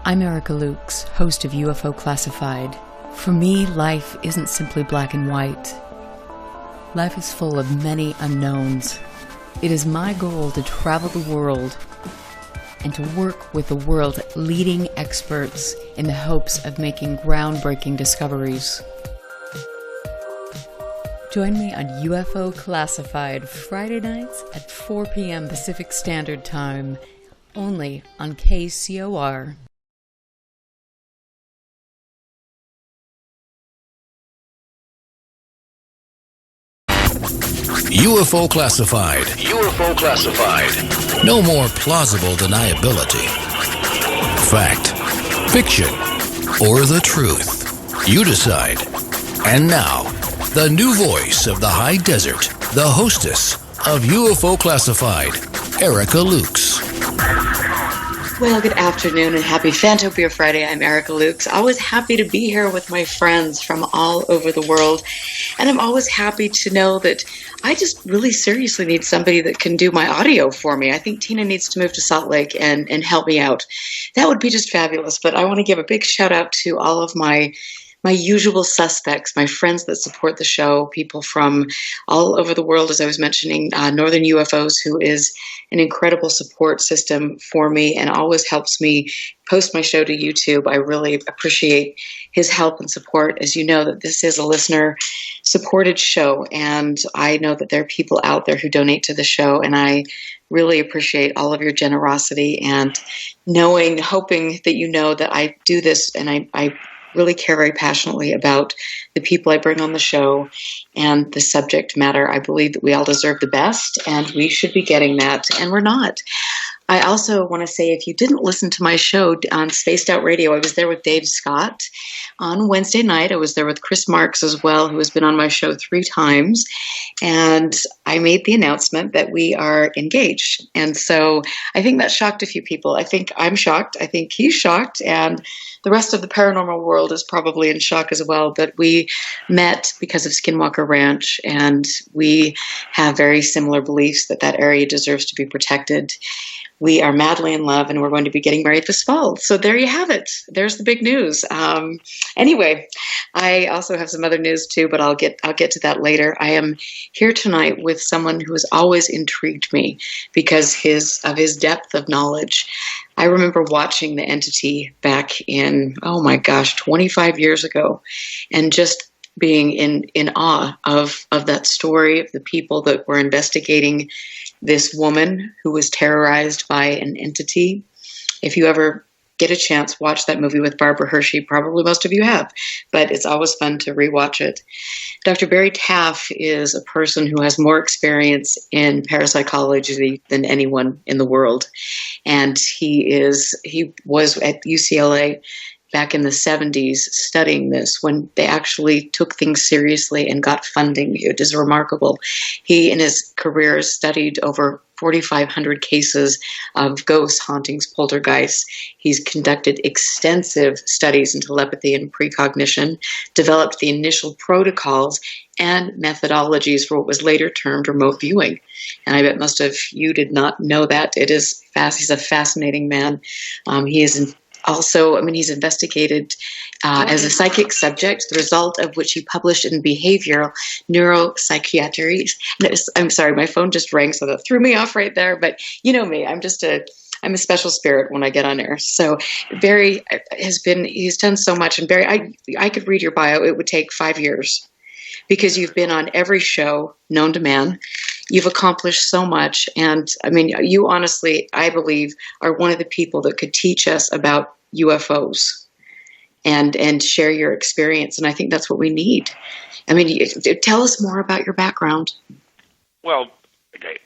I'm Erica Lukes, host of UFO Classified. For me, life isn't simply black and white. Life is full of many unknowns. It is my goal to travel the world and to work with the world's leading experts in the hopes of making groundbreaking discoveries. Join me on UFO Classified Friday nights at 4 p.m. Pacific Standard Time, only on KCOR. UFO Classified. UFO Classified. No more plausible deniability. Fact, fiction, or the truth. You decide. And now, the new voice of the high desert, the hostess of UFO Classified, Erica Lukes. Well, good afternoon and happy Fantopia Friday. I'm Erica Lukes. Always happy to be here with my friends from all over the world. And I'm always happy to know that I just really seriously need somebody that can do my audio for me. I think Tina needs to move to Salt Lake and help me out. That would be just fabulous. But I want to give a big shout out to all of my usual suspects, my friends that support the show, people from all over the world, as I was mentioning, Northern UFOs, who is an incredible support system for me and always helps me post my show to YouTube. I really appreciate his help and support. As you know, that this is a listener-supported show, and I know that there are people out there who donate to the show, and I really appreciate all of your generosity and hoping that you know that I do this, and I really care very passionately about the people I bring on the show and the subject matter. I believe that we all deserve the best, and we should be getting that, and we're not. I also want to say, if you didn't listen to my show on Spaced Out Radio, I was there with Dave Scott on Wednesday night. I was there with Chris Marks as well, who has been on my show 3 times. And I made the announcement that we are engaged. And so I think that shocked a few people. I think I'm shocked. I think he's shocked. And the rest of the paranormal world is probably in shock as well. But we met because of Skinwalker Ranch, and we have very similar beliefs that that area deserves to be protected. We are madly in love, and we're going to be getting married this fall. So there you have it. There's the big news. Anyway, I also have some other news too, but I'll get to that later. I am here tonight with someone who has always intrigued me because of his depth of knowledge. I remember watching The Entity back in, 25 years ago, and just being in awe of that story, of the people that were investigating this woman who was terrorized by an entity. If you ever get a chance, watch that movie with Barbara Hershey. Probably most of you have, but it's always fun to rewatch it. Dr. Barry Taff is a person who has more experience in parapsychology than anyone in the world. And he was at UCLA back in the 70s studying this when they actually took things seriously and got funding. It is remarkable. He, in his career, studied over 4,500 cases of ghosts, hauntings, poltergeists. He's conducted extensive studies in telepathy and precognition, developed the initial protocols and methodologies for what was later termed remote viewing. And I bet most of you did not know that. He's a fascinating man. He's investigated as a psychic subject, the result of which he published in Behavioral Neuropsychiatry. I'm sorry, my phone just rang, so that threw me off right there. But you know me, I'm a special spirit when I get on air. So Barry he's done so much. And Barry, I could read your bio. It would take 5 years because you've been on every show known to man. You've accomplished so much. And I mean, you honestly, I believe, are one of the people that could teach us about UFOs and share your experience. And I think that's what we need. I mean, tell us more about your background. Well,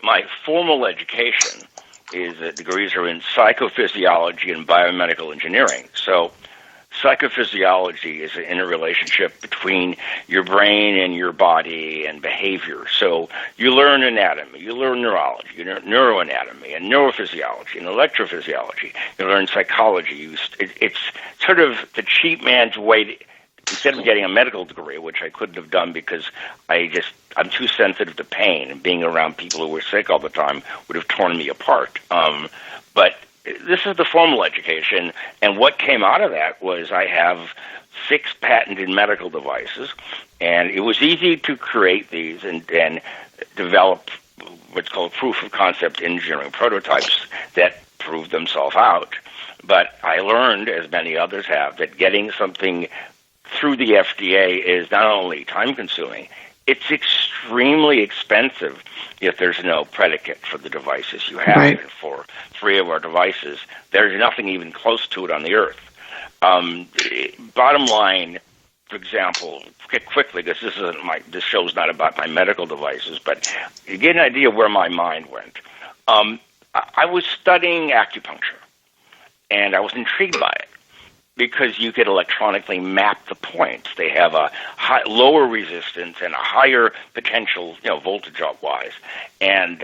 my formal education degrees are in psychophysiology and biomedical engineering. So psychophysiology is an interrelationship between your brain and your body and behavior. So you learn anatomy, you learn neurology, you learn neuroanatomy and neurophysiology and electrophysiology. You learn psychology. It's sort of the cheap man's way to, instead of getting a medical degree, which I couldn't have done because I'm too sensitive to pain, and being around people who were sick all the time would have torn me apart. But this is the formal education, and what came out of that was I have 6 patented medical devices, and it was easy to create these and develop what's called proof of concept engineering prototypes that proved themselves out. But I learned, as many others have, that getting something through the FDA is not only time-consuming, it's extremely expensive if there's no predicate for the devices you have. Right. And for 3 of our devices, there's nothing even close to it on the earth. Bottom line, for example, quickly, because this show's not about my medical devices, but you get an idea where my mind went. I was studying acupuncture, and I was intrigued by it because you could electronically map the points. They have a lower resistance and a higher potential, voltage-wise, and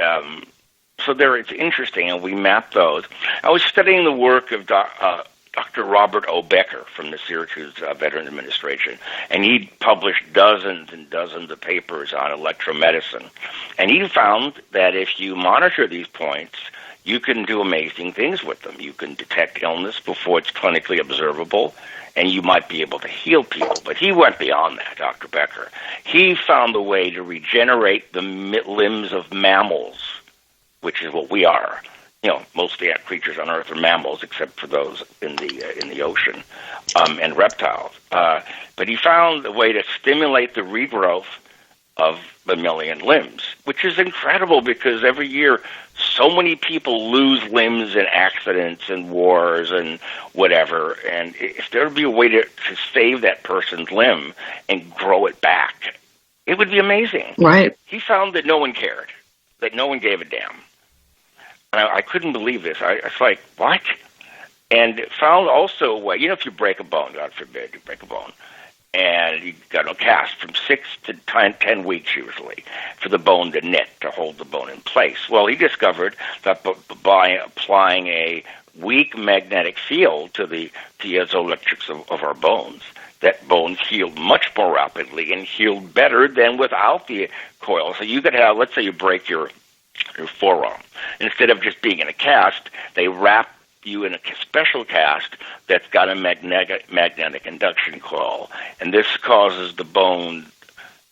so it's interesting, and we mapped those. I was studying the work of Dr. Robert O. Becker from the Syracuse Veterans Administration, and he published dozens and dozens of papers on electromedicine. And he found that if you monitor these points, you can do amazing things with them. You can detect illness before it's clinically observable, and you might be able to heal people. But he went beyond that, Dr. Becker. He found a way to regenerate the limbs of mammals, which is what we are. Most of the creatures on Earth are mammals, except for those in the ocean, and reptiles. But he found a way to stimulate the regrowth of mammalian limbs, which is incredible because every year so many people lose limbs in accidents and wars and whatever. And if there would be a way to save that person's limb and grow it back, it would be amazing. Right. He found that no one cared, that no one gave a damn. I couldn't believe this. I was like, what? And found also a way, if you break a bone, God forbid, you break a bone, and you got a cast from 6 to 10 weeks usually for the bone to knit, to hold the bone in place. Well, he discovered that by applying a weak magnetic field to the piezoelectrics of our bones, that bones healed much more rapidly and healed better than without the coil. So you could have, let's say you break your forearm. Instead of just being in a cast, they wrap you in a special cast that's got a magnetic induction coil. And this causes the bone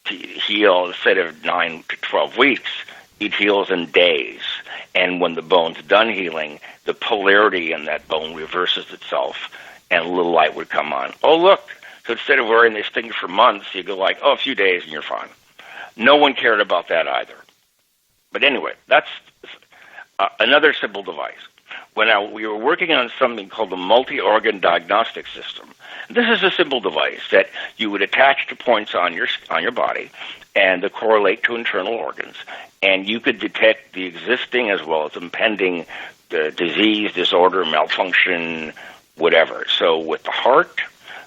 to heal instead of 9 to 12 weeks. It heals in days. And when the bone's done healing, the polarity in that bone reverses itself, and a little light would come on. Oh, look. So instead of wearing this thing for months, you go like, a few days and you're fine. No one cared about that either. But anyway, that's another simple device. When we were working on something called the multi-organ diagnostic system. This is a simple device that you would attach to points on your body and that correlate to internal organs, and you could detect the existing as well as impending disease, disorder, malfunction, whatever. So with the heart,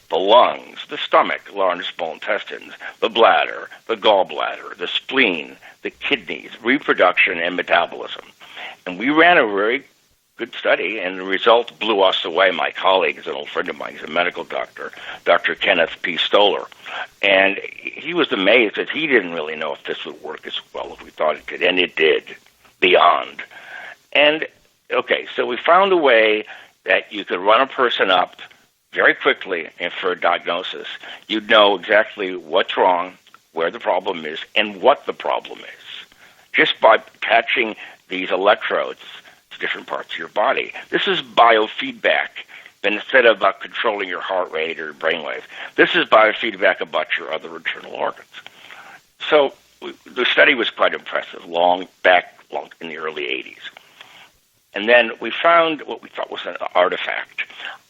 the lungs, the stomach, large small intestines, the bladder, the gallbladder, the spleen, the kidneys, reproduction, and metabolism. And we ran a very good study, and the results blew us away. My colleague is an old friend of mine. He's a medical doctor, Dr. Kenneth P. Stoller. And he was amazed that he didn't really know if this would work as well as we thought it did, and it did, beyond. And, okay, so we found a way that you could run a person up very quickly and for a diagnosis. You'd know exactly what's wrong, where the problem is, and what the problem is, just by attaching these electrodes to different parts of your body. This is biofeedback. But instead of controlling your heart rate or brainwave, this is biofeedback about your other internal organs. So the study was quite impressive, long in the early 80s. And then we found what we thought was an artifact.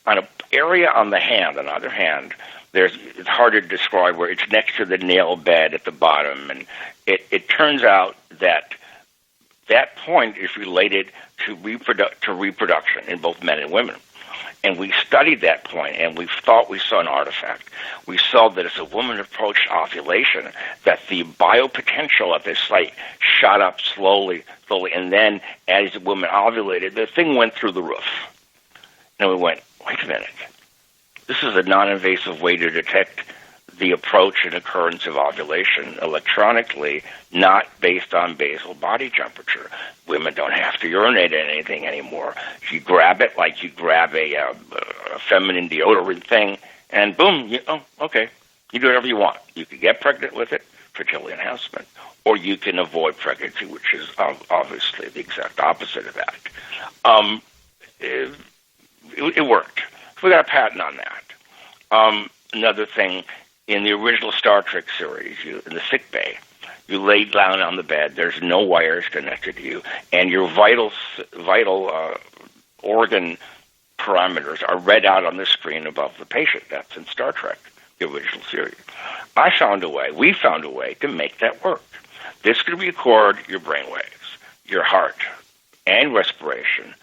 On an area on the hand, on the other hand, it's harder to describe where it's next to the nail bed at the bottom. And it turns out that point is related to reproduction in both men and women. And we studied that point, and we thought we saw an artifact. We saw that as a woman approached ovulation, that the biopotential at this site shot up slowly, and then as the woman ovulated, the thing went through the roof. And we went, wait a minute. This is a non-invasive way to detect the approach and occurrence of ovulation electronically, not based on basal body temperature. Women don't have to urinate in anything anymore. You grab it like you grab a feminine deodorant thing, and boom, okay. You do whatever you want. You can get pregnant with it, fertility enhancement, or you can avoid pregnancy, which is obviously the exact opposite of that. It worked. We got a patent on that. Another thing, in the original Star Trek series, in the sick bay, you lay down on the bed. There's no wires connected to you, and your vital organ parameters are read out on the screen above the patient. That's in Star Trek, the original series. We found a way to make that work. This could record your brain waves, your heart, and respiration,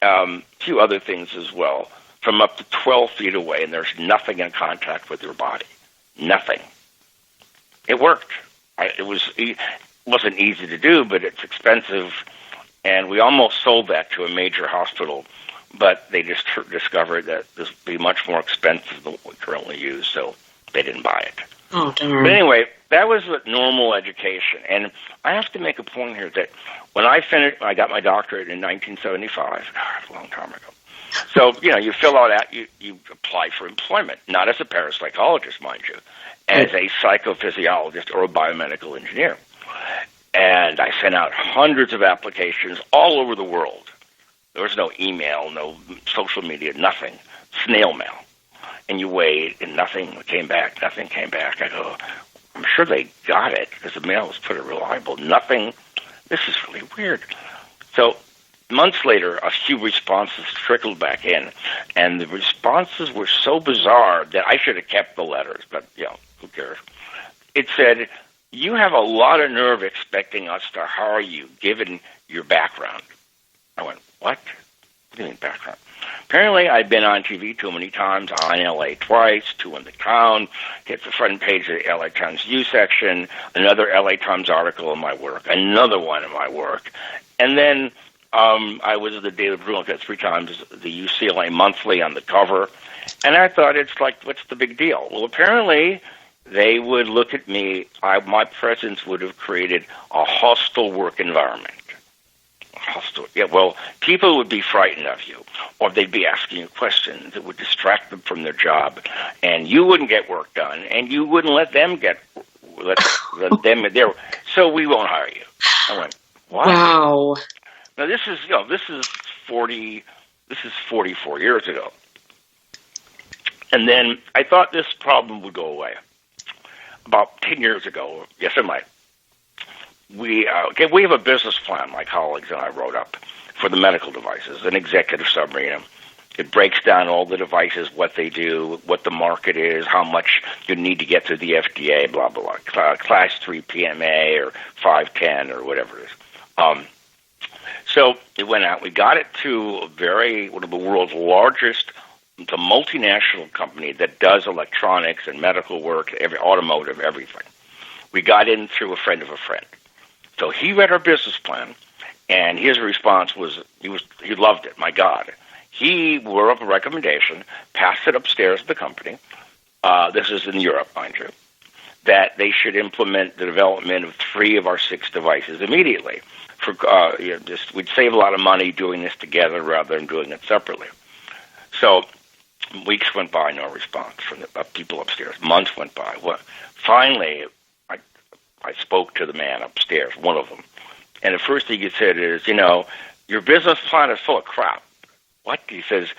a few other things as well, from up to 12 feet away, and there's nothing in contact with your body. Nothing. It worked. It wasn't easy to do, but it's expensive, and we almost sold that to a major hospital, but they just discovered that this would be much more expensive than what we currently use, so they didn't buy it. Oh, darn. But anyway, that was normal education, and I have to make a point here that when I got my doctorate in 1975, a long time ago. So, you fill out that, you apply for employment, not as a parapsychologist, mind you, as a psychophysiologist or a biomedical engineer. And I sent out hundreds of applications all over the world. There was no email, no social media, nothing. Snail mail. And you wait, and nothing came back. I go, I'm sure they got it, because the mail was pretty reliable. Nothing. This is really weird. So months later, a few responses trickled back in, and the responses were so bizarre that I should have kept the letters, but, who cares? It said, you have a lot of nerve expecting us to hire you, given your background. I went, what? What do you mean background? Apparently, I'd been on TV too many times, on LA twice, 2 in the Town, hit the front page of the LA Times U section, another LA Times article in my work, another one in my work, and then I was at the Daily Bruin 3 times, the UCLA Monthly on the cover, and I thought, it's like, what's the big deal? Well, apparently, they would look at me, my presence would have created a hostile work environment. People would be frightened of you, or they'd be asking you questions that would distract them from their job, and you wouldn't get work done, and you wouldn't let them let them there. So we won't hire you. I went, what? Wow. Now this is 44 years ago, and then I thought this problem would go away. About 10 years ago, yes, it might. We have a business plan, my colleagues and I wrote up, for the medical devices, an executive summary. It breaks down all the devices, what they do, what the market is, how much you need to get through the FDA, blah, blah, blah, Class 3 PMA or 510 or whatever it is. So it went out. We got it to one of the world's largest, the multinational company that does electronics and medical work, automotive, everything. We got in through a friend of a friend. So he read our business plan, and his response was, he loved it, my God. He wrote up a recommendation, passed it upstairs to the company, this is in Europe, mind you, that they should implement the development of 3 of our 6 devices immediately. We'd save a lot of money doing this together rather than doing it separately. So weeks went by, no response from the people upstairs. Months went by. Finally, I spoke to the man upstairs, one of them. And the first thing he said is, your business plan is full of crap. What? He says,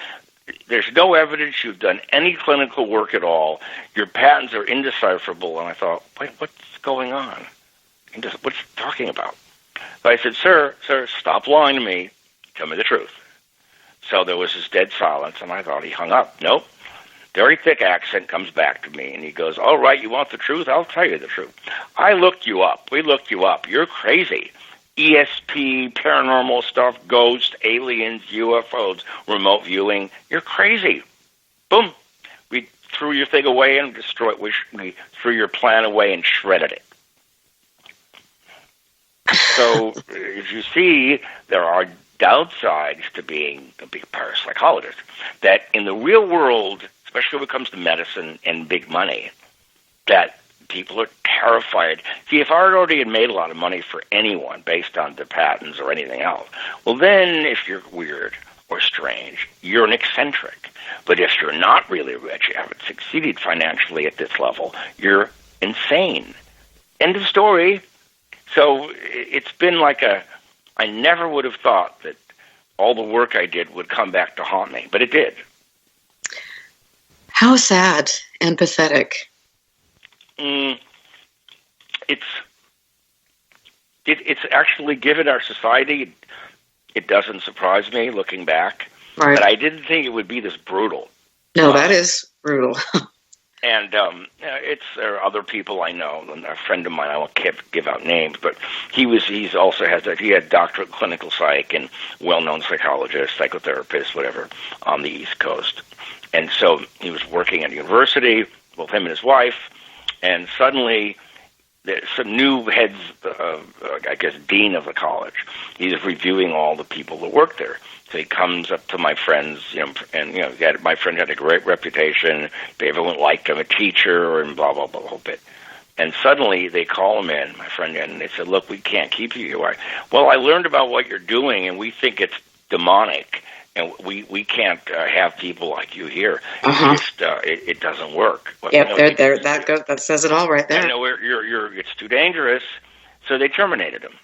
there's no evidence you've done any clinical work at all. Your patents are indecipherable. And I thought, wait, what's going on? What's he talking about? So I said, sir, stop lying to me. Tell me the truth. So there was this dead silence, and I thought he hung up. Nope. Very thick accent comes back to me, and he goes, all right, you want the truth? I'll tell you the truth. I looked you up. We looked you up. You're crazy. ESP, paranormal stuff, ghosts, aliens, UFOs, remote viewing. You're crazy. Boom. We threw your thing away and destroyed it. We threw your plan away and shredded it. So, as you see, there are downsides to being a big parapsychologist. That in the real world, especially when it comes to medicine and big money, that people are terrified. See, if art already had made a lot of money for anyone based on the patents or anything else, well, then if you're weird or strange, you're an eccentric. But if you're not really rich, you haven't succeeded financially at this level, you're insane. End of story. So it's been like I never would have thought that all the work I did would come back to haunt me, but it did. How sad and pathetic. It's actually given our society. It doesn't surprise me looking back, Right. but I didn't think it would be this brutal. No, that is brutal. And there are other people I know. And a friend of mine, I won't give out names, but he had doctorate clinical psych and well-known psychologist, psychotherapist, whatever, on the East Coast. And so he was working at a university, both him and his wife, and suddenly there's some new heads, dean of the college. He's reviewing all the people that work there. So he comes up to my friends, my friend had a great reputation. Everyone liked him, a teacher, and blah, blah, blah, the whole bit. And suddenly they call him in, my friend, and they said, look, we can't keep you here. Why? Well, I learned about what you're doing, and we think it's demonic, and we can't have people like you here. Uh-huh. It doesn't work. Yep, that says it all right there. It's too dangerous. So they terminated him.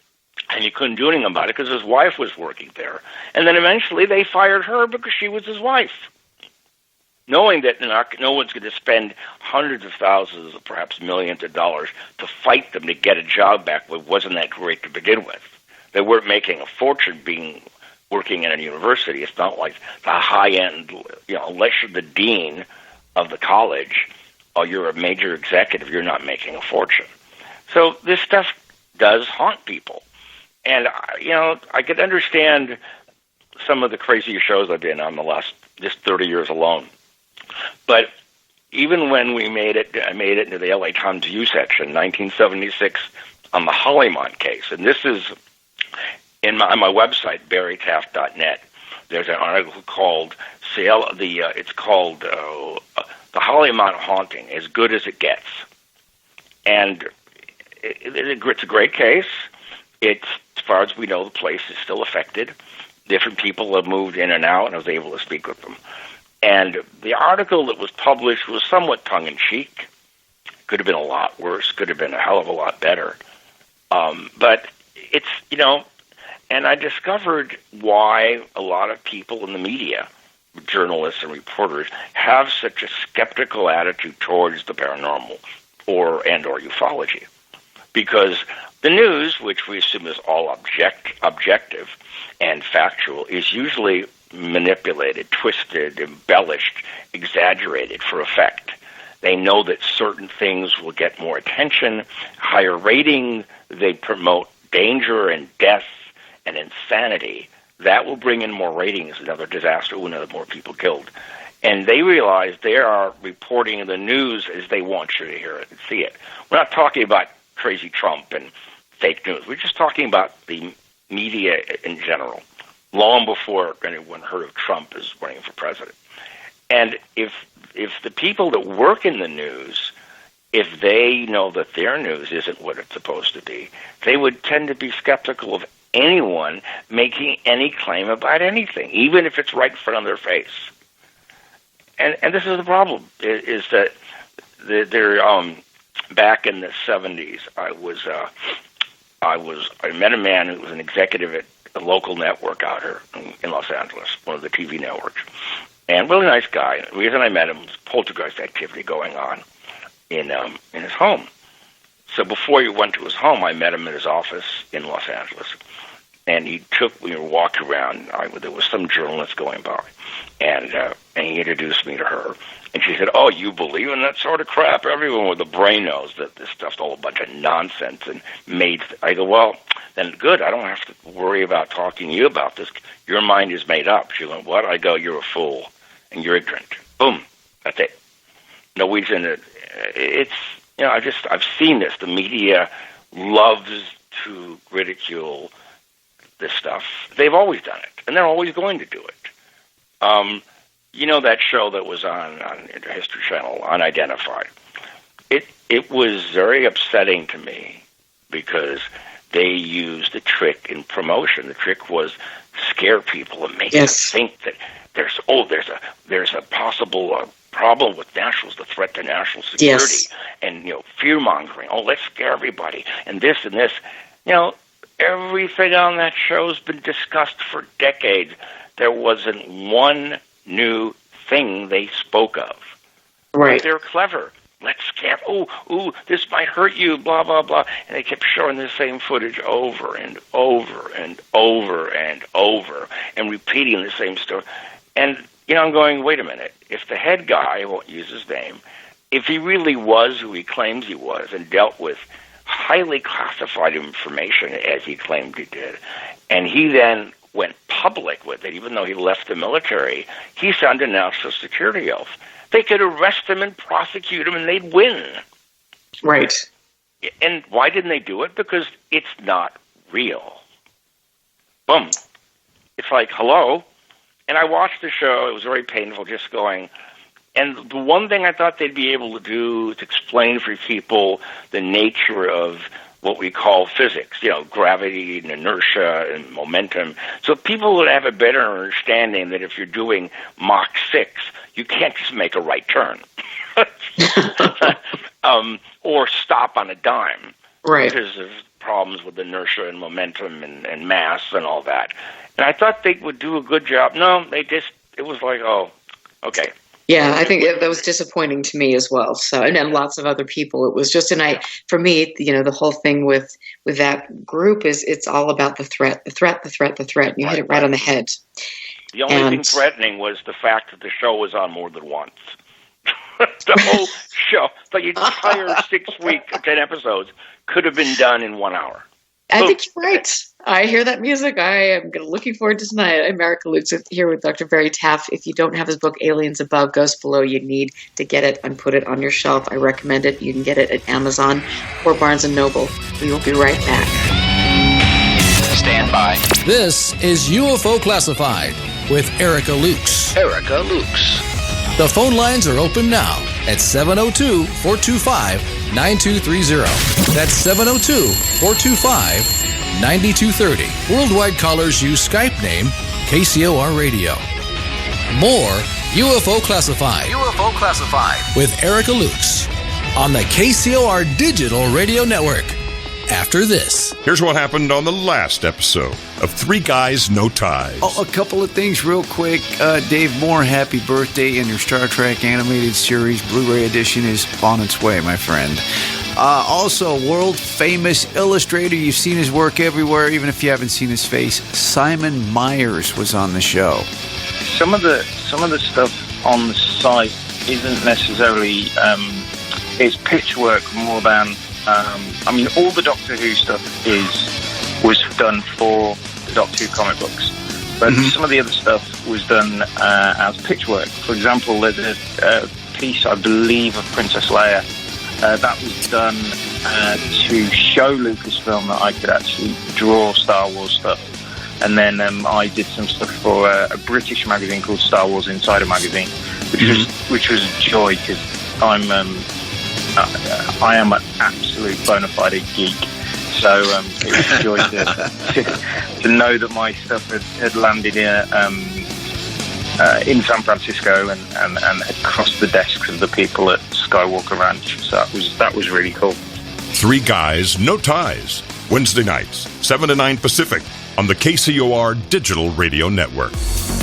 And he couldn't do anything about it because his wife was working there. And then eventually they fired her because she was his wife, knowing that no one's going to spend hundreds of thousands or perhaps millions of dollars to fight them to get a job back that wasn't that great to begin with. They weren't making a fortune working in a university. It's not like the high-end, unless you're the dean of the college or you're a major executive, you're not making a fortune. So this stuff does haunt people. And, I could understand some of the crazier shows I've been on the last just 30 years alone. But even when I made it into the LA Times View section, 1976, on the Hollyman case, and this is on my website, barrytaff.net. There's an article called The Hollyman Haunting, As Good as It Gets. And it's a great case. It's, as far as we know, the place is still affected. Different people have moved in and out, and I was able to speak with them. And the article that was published was somewhat tongue-in-cheek. Could have been a lot worse. Could have been a hell of a lot better. But it's, and I discovered why a lot of people in the media, journalists and reporters, have such a skeptical attitude towards the paranormal or ufology. Because the news, which we assume is all objective and factual, is usually manipulated, twisted, embellished, exaggerated for effect. They know that certain things will get more attention, higher rating. They promote danger and death and insanity. That will bring in more ratings, another disaster, another more people killed. And they realize they are reporting the news as they want you to hear it and see it. We're not talking about crazy Trump and fake news. We're just talking about the media in general, long before anyone heard of Trump as running for president. And if the people that work in the news, if they know that their news isn't what it's supposed to be, they would tend to be skeptical of anyone making any claim about anything, even if it's right in front of their face. And this is the problem, is that they're back in the 70s, I met a man who was an executive at a local network out here in Los Angeles, one of the TV networks, and really nice guy. The reason I met him was poltergeist activity going on in his home. So before he went to his home, I met him in his office in Los Angeles, and we were walking around. There was some journalist going by, and he introduced me to her. And she said, "Oh, you believe in that sort of crap?" Everyone with a brain knows that this stuff's all a bunch of nonsense and made. I go, "Well, then good. I don't have to worry about talking to you about this. Your mind is made up." She went, "What?" I go, "You're a fool and you're ignorant." Boom. That's it. No reason. It's I've seen this. The media loves to ridicule this stuff. They've always done it, and they're always going to do it. That show that was on the History Channel, Unidentified. It was very upsetting to me because they used the trick in promotion. The trick was scare people and make them think that there's a possible problem with the threat to national security, and fear mongering. Oh, let's scare everybody, and this and this. Everything on that show has been discussed for decades. There wasn't one new thing they spoke of. Right. They're clever. Let's scare. Ooh, this might hurt you. Blah blah blah. And they kept showing the same footage over and over and over and over, and repeating the same story. And I'm going, wait a minute. If the head guy, I won't use his name, if he really was who he claims he was and dealt with highly classified information as he claimed he did, and he then went public with it, even though he left the military, he signed a national security oath. They could arrest him and prosecute him, and they'd win. Right. And why didn't they do it? Because it's not real. Boom. It's like, hello? And I watched the show. It was very painful just going. And the one thing I thought they'd be able to do is explain for people the nature of what we call physics, gravity and inertia and momentum. So people would have a better understanding that if you're doing Mach 6, you can't just make a right turn or stop on a dime, right? Because of problems with inertia and momentum and mass and all that. And I thought they would do a good job. No, it was like, oh, okay. Yeah, I think that was disappointing to me as well. So, and then lots of other people. It was just for me, the whole thing with that group is it's all about the threat. You hit it right on the head. The only thing threatening was the fact that the show was on more than once. The whole show, the entire 6-week, 10 episodes, could have been done in 1 hour. I think you're right. I hear that music. I am looking forward to tonight. I'm Erica Lutz here with Dr. Barry Taff. If you don't have his book, Aliens Above, Ghosts Below, you need to get it and put it on your shelf. I recommend it. You can get it at Amazon or Barnes & Noble. We will be right back. Stand by. This is UFO Classified with Erica Lukes. The phone lines are open now at 702-425-9230. That's 702-425-9230. Worldwide callers use Skype name KCOR Radio. More UFO Classified with Erica Lukes on the KCOR Digital Radio Network. After this. Here's what happened on the last episode of Three Guys, No Ties. Oh, a couple of things real quick. Dave Moore, happy birthday, and your Star Trek animated series Blu-ray edition is on its way, my friend. Also, world-famous illustrator. You've seen his work everywhere, even if you haven't seen his face. Simon Myers was on the show. Some of the stuff on the site isn't necessarily it's pitch work more than all the Doctor Who stuff was done for the Doctor Who comic books, but some of the other stuff was done as pitch work. For example, there's a piece, I believe, of Princess Leia that was done to show Lucasfilm that I could actually draw Star Wars stuff. And then I did some stuff for a British magazine called Star Wars Insider Magazine, which was a joy because I am an absolute bona fide geek. So it was a joy to know that my stuff had landed in San Francisco and had crossed the desks of the people at Skywalker Ranch. So that was really cool. Three Guys, No Ties. Wednesday nights, 7 to 9 Pacific on the KCOR Digital Radio Network.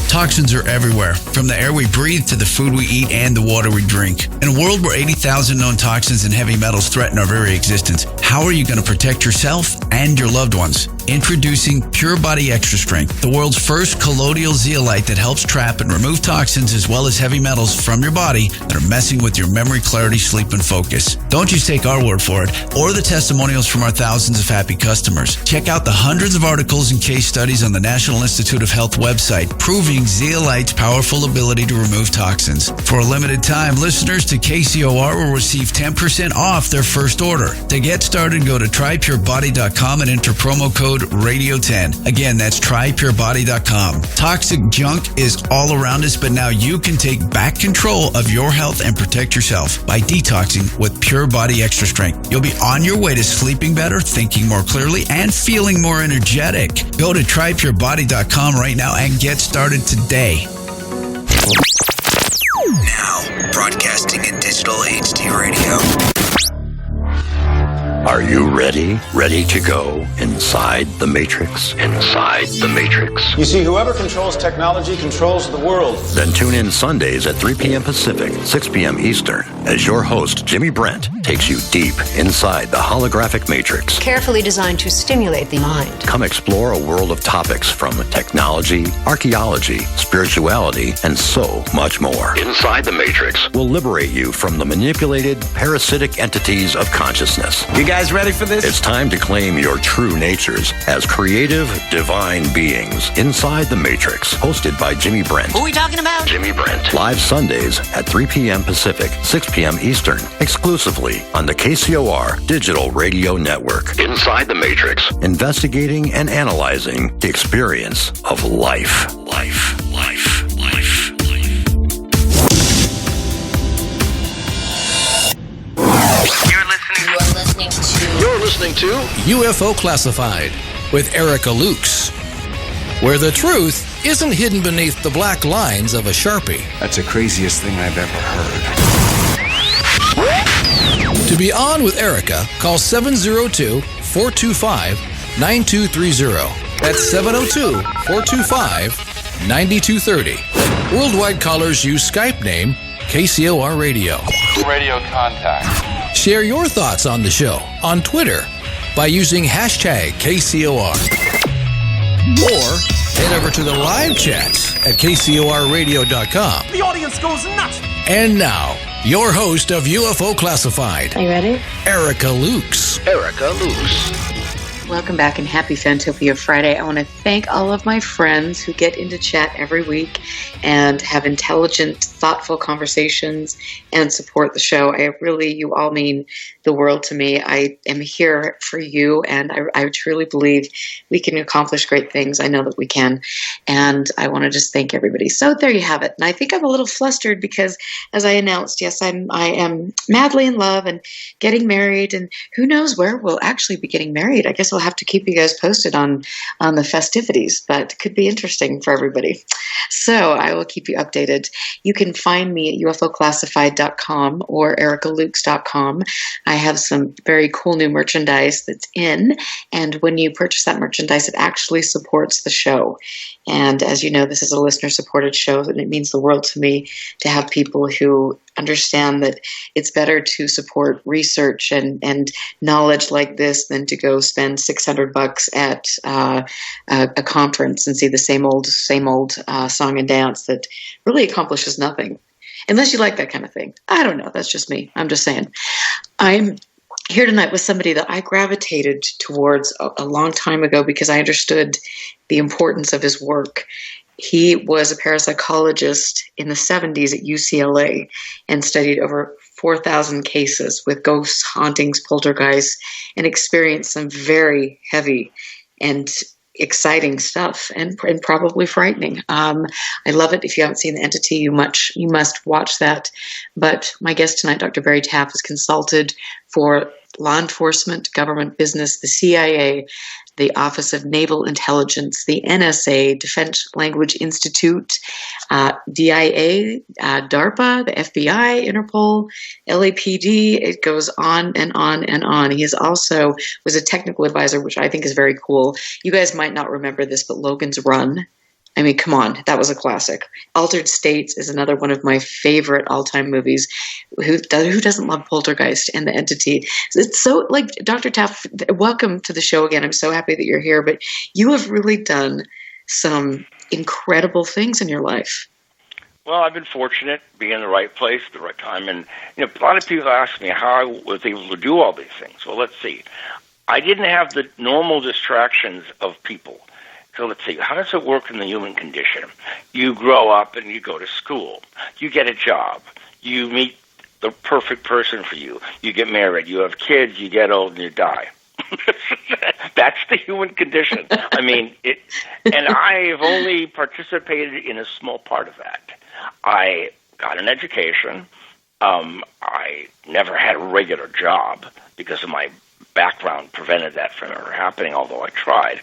Toxins are everywhere, from the air we breathe to the food we eat and the water we drink. In a world where 80,000 known toxins and heavy metals threaten our very existence, how are you going to protect yourself and your loved ones? Introducing Pure Body Extra Strength, the world's first colloidal zeolite that helps trap and remove toxins as well as heavy metals from your body that are messing with your memory, clarity, sleep, and focus. Don't just take our word for it or the testimonials from our thousands of happy customers. Check out the hundreds of articles and recent case studies on the National Institute of Health website proving zeolite's powerful ability to remove toxins. For a limited time, listeners to KCOR will receive 10% off their first order. To get started, go to trypurebody.com and enter promo code RADIO10. Again, that's trypurebody.com. Toxic junk is all around us, but now you can take back control of your health and protect yourself by detoxing with Pure Body Extra Strength. You'll be on your way to sleeping better, thinking more clearly, and feeling more energetic. Go to trypurebody.com right now and get started today. Now, broadcasting in digital HD radio. Are you ready? Ready to go inside the Matrix? Inside the Matrix. You see, whoever controls technology controls the world. Then tune in Sundays at 3 p.m. Pacific, 6 p.m. Eastern, as your host, Jimmy Brent, takes you deep inside the holographic Matrix. Carefully designed to stimulate the mind. Come explore a world of topics from technology, archaeology, spirituality, and so much more. Inside the Matrix will liberate you from the manipulated, parasitic entities of consciousness. You guys ready for this? It's time to claim your true natures as creative, divine beings inside the Matrix. Hosted by Jimmy Brent. Who are we talking about? Jimmy Brent. Live Sundays at 3 p.m. Pacific, 6 p.m. Eastern. Exclusively on the KCOR Digital Radio Network. Inside the Matrix. Investigating and analyzing the experience of life. Life. You're listening to UFO Classified with Erica Lukes, where the truth isn't hidden beneath the black lines of a Sharpie. That's the craziest thing I've ever heard. To be on with Erica, call 702-425-9230. That's 702-425-9230. Worldwide callers use Skype name KCOR Radio. Radio contact. Share your thoughts on the show on Twitter by using hashtag KCOR. Or head over to the live chats at KCORradio.com. The audience goes nuts. And now, your host of UFO Classified. Are you ready? Erica Lukes. Erica Lukes. Welcome back and happy Fantopia Friday. I want to thank all of my friends who get into chat every week and have intelligent, thoughtful conversations and support the show. You all mean the world to me. I am here for you, and I truly believe we can accomplish great things. I know that we can, and I want to just thank everybody. So there you have it. And I think I'm a little flustered because, as I announced, yes, I am madly in love and getting married, and who knows where we'll actually be getting married. I guess we'll have to keep you guys posted on the festivities, but it could be interesting for everybody. So I will keep you updated. You can find me at ufoclassified.com or ericalukes.com. I have some very cool new merchandise that's in, and when you purchase that merchandise, it actually supports the show. And as you know, this is a listener-supported show, and it means the world to me to have people who understand that it's better to support research and knowledge like this than to go spend $600 at a conference and see the same old song and dance that really accomplishes nothing. Unless you like that kind of thing. I don't know. That's just me. I'm just saying. I'm here tonight with somebody that I gravitated towards a long time ago because I understood the importance of his work. He was a parapsychologist in the 70s at UCLA and studied over 4,000 cases with ghosts, hauntings, poltergeists, and experienced some very heavy and exciting stuff and probably frightening. I love it. If you haven't seen The Entity, you must watch that. But my guest tonight, Dr. Barry Taff, has consulted for law enforcement, government business, the CIA, the Office of Naval Intelligence, the NSA, Defense Language Institute, DIA, DARPA, the FBI, Interpol, LAPD. It goes on and on and on. He also was a technical advisor, which I think is very cool. You guys might not remember this, but Logan's Run. I mean, come on, that was a classic. Altered States is another one of my favorite all-time movies. Who doesn't love Poltergeist and The Entity? It's so, like, Dr. Taff, welcome to the show again. I'm so happy that you're here, but you have really done some incredible things in your life. Well, I've been fortunate being in the right place at the right time. And, a lot of people ask me how I was able to do all these things. Well, let's see. I didn't have the normal distractions of people. So let's see, how does it work in the human condition? You grow up and you go to school. You get a job. You meet the perfect person for you. You get married. You have kids. You get old and you die. That's the human condition. I mean, and I've only participated in a small part of that. I got an education. I never had a regular job because of my background prevented that from ever happening, although I tried.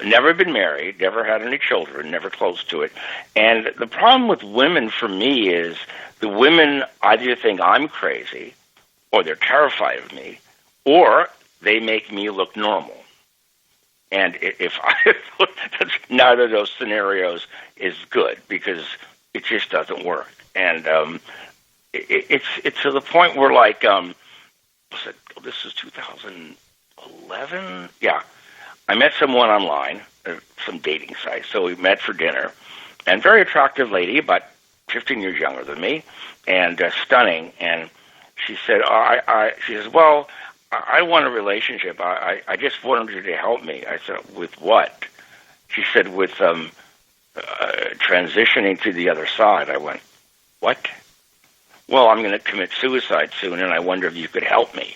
Never been married, never had any children, never close to it. And the problem with women for me is the women either think I'm crazy or they're terrified of me or they make me look normal. And if neither of those scenarios is good because it just doesn't work. And it's to the point where, like, this is 2011? Yeah. I met someone online, some dating site. So we met for dinner. And very attractive lady, about 15 years younger than me, and stunning. And she said, she says, well, I want a relationship. I just wanted you to help me. I said, with what? She said, with transitioning to the other side. I went, what? Well, I'm going to commit suicide soon, and I wonder if you could help me.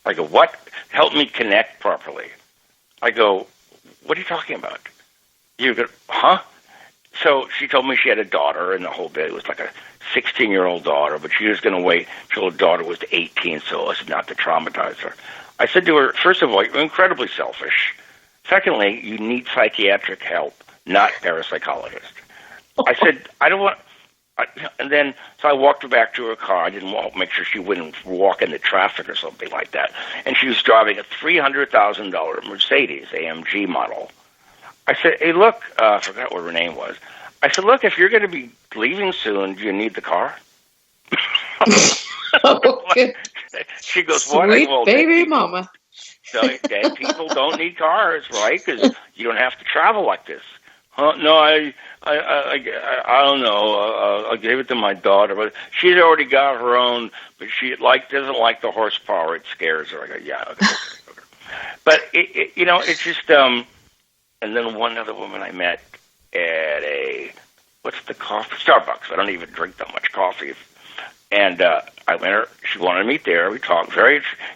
I go, what? Help me connect properly. I go, what are you talking about? You go, huh? So she told me she had a daughter, and the whole bit. It was like a 16-year-old daughter, but she was going to wait until her daughter was 18 so as not to traumatize her. I said to her, first of all, you're incredibly selfish. Secondly, you need psychiatric help, not parapsychologist. I said, I don't want... And then, so I walked her back to her car. I didn't make sure she wouldn't walk into traffic or something like that. And she was driving a $300,000 Mercedes AMG model. I said, hey, look, I forgot what her name was. I said, look, if you're going to be leaving soon, do you need the car? Okay. She goes, what? Sweet Well, baby mama. Dead people don't need cars, right? Because you don't have to travel like this. No, I don't know. I gave it to my daughter, but she's already got her own. But she doesn't like the horsepower. It scares her. I go, yeah. Okay. But it's just. And then one other woman I met at what's the coffee? Starbucks. I don't even drink that much coffee. And I went her. She wanted to meet there. We talked.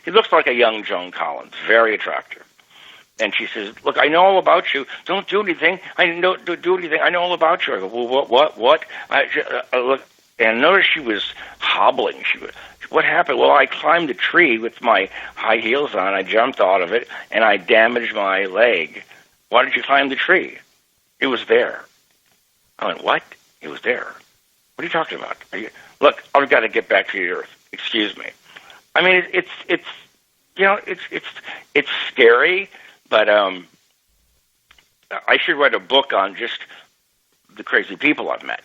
He looks like a young Joan Collins. Very attractive. And she says, look, I know all about you. Don't do anything. Don't do anything. I know all about you. I go, well, what? Look, and notice she was hobbling. What happened? Well, I climbed a tree with my high heels on. I jumped out of it, and I damaged my leg. Why did you climb the tree? It was there. I went, what? It was there. What are you talking about? Look, I've got to get back to the earth. Excuse me. I mean, it's scary. But I should write a book on just the crazy people I've met.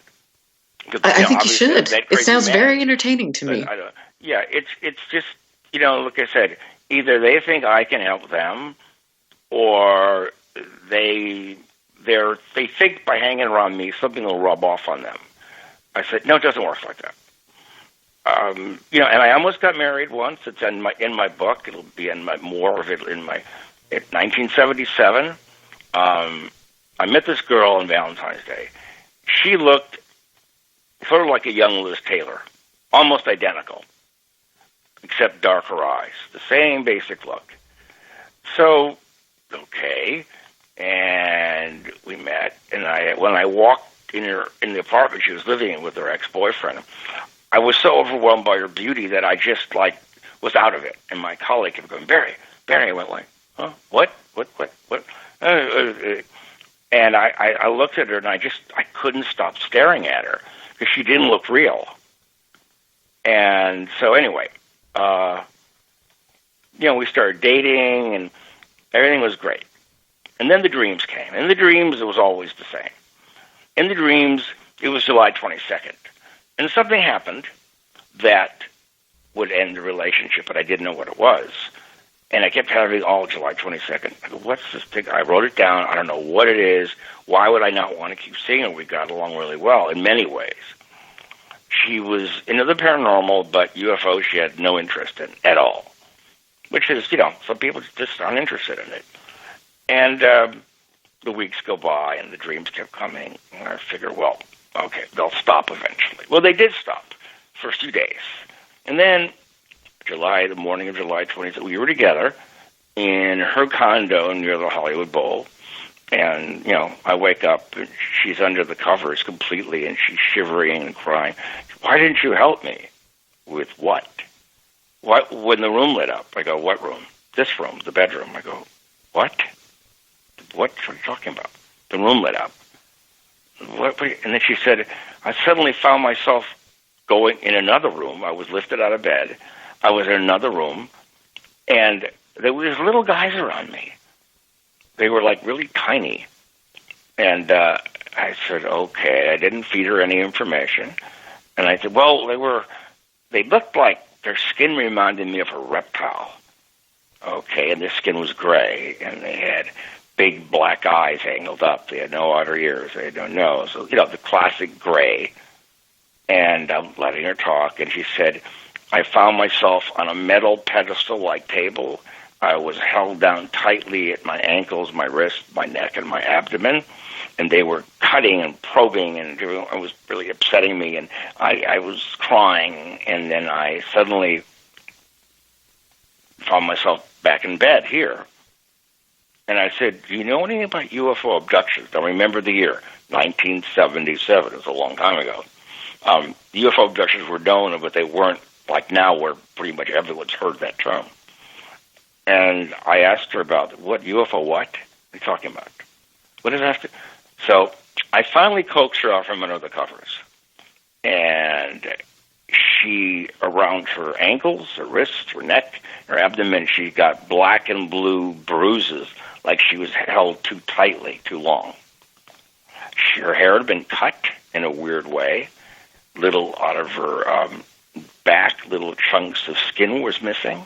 I think you should. It sounds very entertaining to me. It's just, like I said, either they think I can help them, or they think by hanging around me something will rub off on them. I said, no, it doesn't work like that. And I almost got married once. It's in my book. It'll be in more of it in my. In 1977, I met this girl on Valentine's Day. She looked sort of like a young Liz Taylor, almost identical, except darker eyes, the same basic look. So, okay, and we met, and when I walked in the apartment she was living in with her ex-boyfriend, I was so overwhelmed by her beauty that I just was out of it. And my colleague kept going, Barry, I went like, huh? What? And I looked at her, and I couldn't stop staring at her because she didn't look real. And so anyway, we started dating, and everything was great. And then the dreams came. In the dreams, it was always the same. In the dreams, it was July 22nd. And something happened that would end the relationship, but I didn't know what it was. And I kept having all July 22nd. I go, what's this thing? I wrote it down. I don't know what it is. Why would I not want to keep seeing her? We got along really well in many ways. She was into the paranormal, but UFOs she had no interest in at all, which is, some people just aren't interested in it. And the weeks go by and the dreams kept coming. And I figure, well, okay, they'll stop eventually. Well, they did stop for a few days. And then the morning of July 20th, we were together in her condo near the Hollywood Bowl. And, I wake up and she's under the covers completely and she's shivering and crying. Why didn't you help me? With what? When the room lit up, I go, what room? This room, the bedroom. I go, what? What are you talking about? The room lit up. What? And then she said, I suddenly found myself going in another room. I was lifted out of bed. I was in another room, and there were these little guys around me. They were like really tiny. And I said, okay. I didn't feed her any information. And I said, well, they looked like their skin reminded me of a reptile. Okay, and their skin was gray, and they had big black eyes angled up. They had no outer ears. They had no nose. So, the classic gray. And I'm letting her talk, and she said, I found myself on a metal pedestal-like table. I was held down tightly at my ankles, my wrists, my neck, and my abdomen, and they were cutting and probing, and it was really upsetting me, and I was crying, and then I suddenly found myself back in bed here. And I said, do you know anything about UFO abductions? I remember the year, 1977. It was a long time ago. UFO abductions were known, but they weren't like now where pretty much everyone's heard that term. And I asked her about what UFO what? What are you talking about? What does that have to... So I finally coaxed her out from under the covers. And she, around her ankles, her wrists, her neck, her abdomen, she got black and blue bruises like she was held too tightly, too long. Her hair had been cut in a weird way. Little out of her back, little chunks of skin was missing.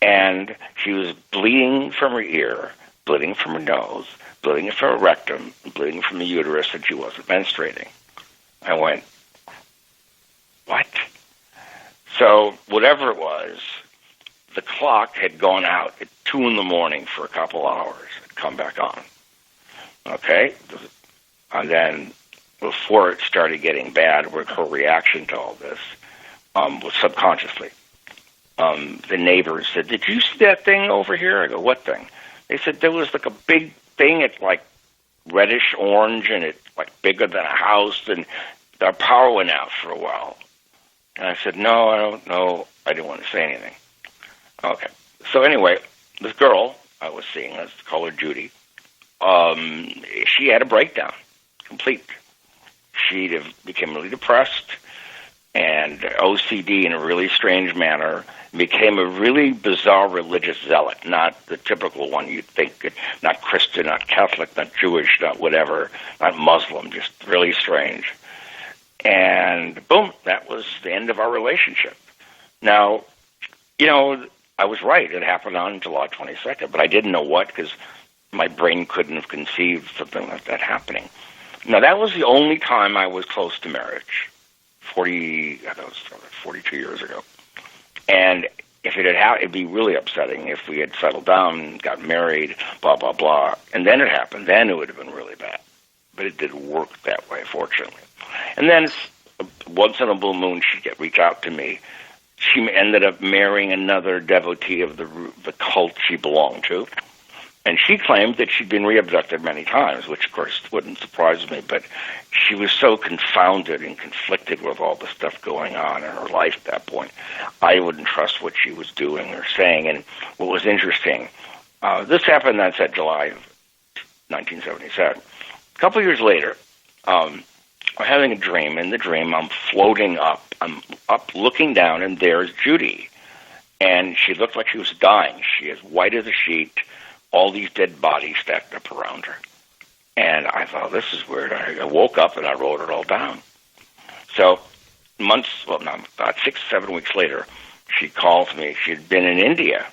And she was bleeding from her ear, bleeding from her nose, bleeding from her rectum, bleeding from the uterus, and she wasn't menstruating. I went, what? So whatever it was, the clock had gone out at 2 a.m. for a couple hours. It'd come back on. Okay? And then before it started getting bad, her reaction to all this was subconsciously. The neighbors said, did you see that thing over here? I go, what thing? They said there was like a big thing. It's like reddish orange and it's like bigger than a house, and our power went out for a while. And I said, no, I don't know. I didn't want to say anything. Okay. So anyway, this girl I was seeing, let's call her Judy, she had a breakdown, complete. She became really depressed and OCD in a really strange manner, became a really bizarre religious zealot, not the typical one you'd think, not Christian, not Catholic, not Jewish, not whatever, not Muslim, just really strange. And boom, that was the end of our relationship. Now, I was right. It happened on July 22nd, but I didn't know what because my brain couldn't have conceived something like that happening. Now, that was the only time I was close to marriage, 42 years ago. And if it had happened, it'd be really upsetting if we had settled down, got married, blah, blah, blah. And then it happened. Then it would have been really bad. But it didn't work that way, fortunately. And then once in a blue moon, she'd reach out to me. She ended up marrying another devotee of the cult she belonged to. And she claimed that she'd been re-abducted many times, which, of course, wouldn't surprise me. But she was so confounded and conflicted with all the stuff going on in her life at that point. I wouldn't trust what she was doing or saying. And what was interesting, this happened, that's at July of 1977. A couple of years later, I'm having a dream. In the dream, I'm floating up. I'm up looking down, and there's Judy. And she looked like she was dying. She is white as a sheet, all these dead bodies stacked up around her. And I thought, this is weird. I woke up, and I wrote it all down. So about 6, 7 weeks later, she calls me. She had been in India,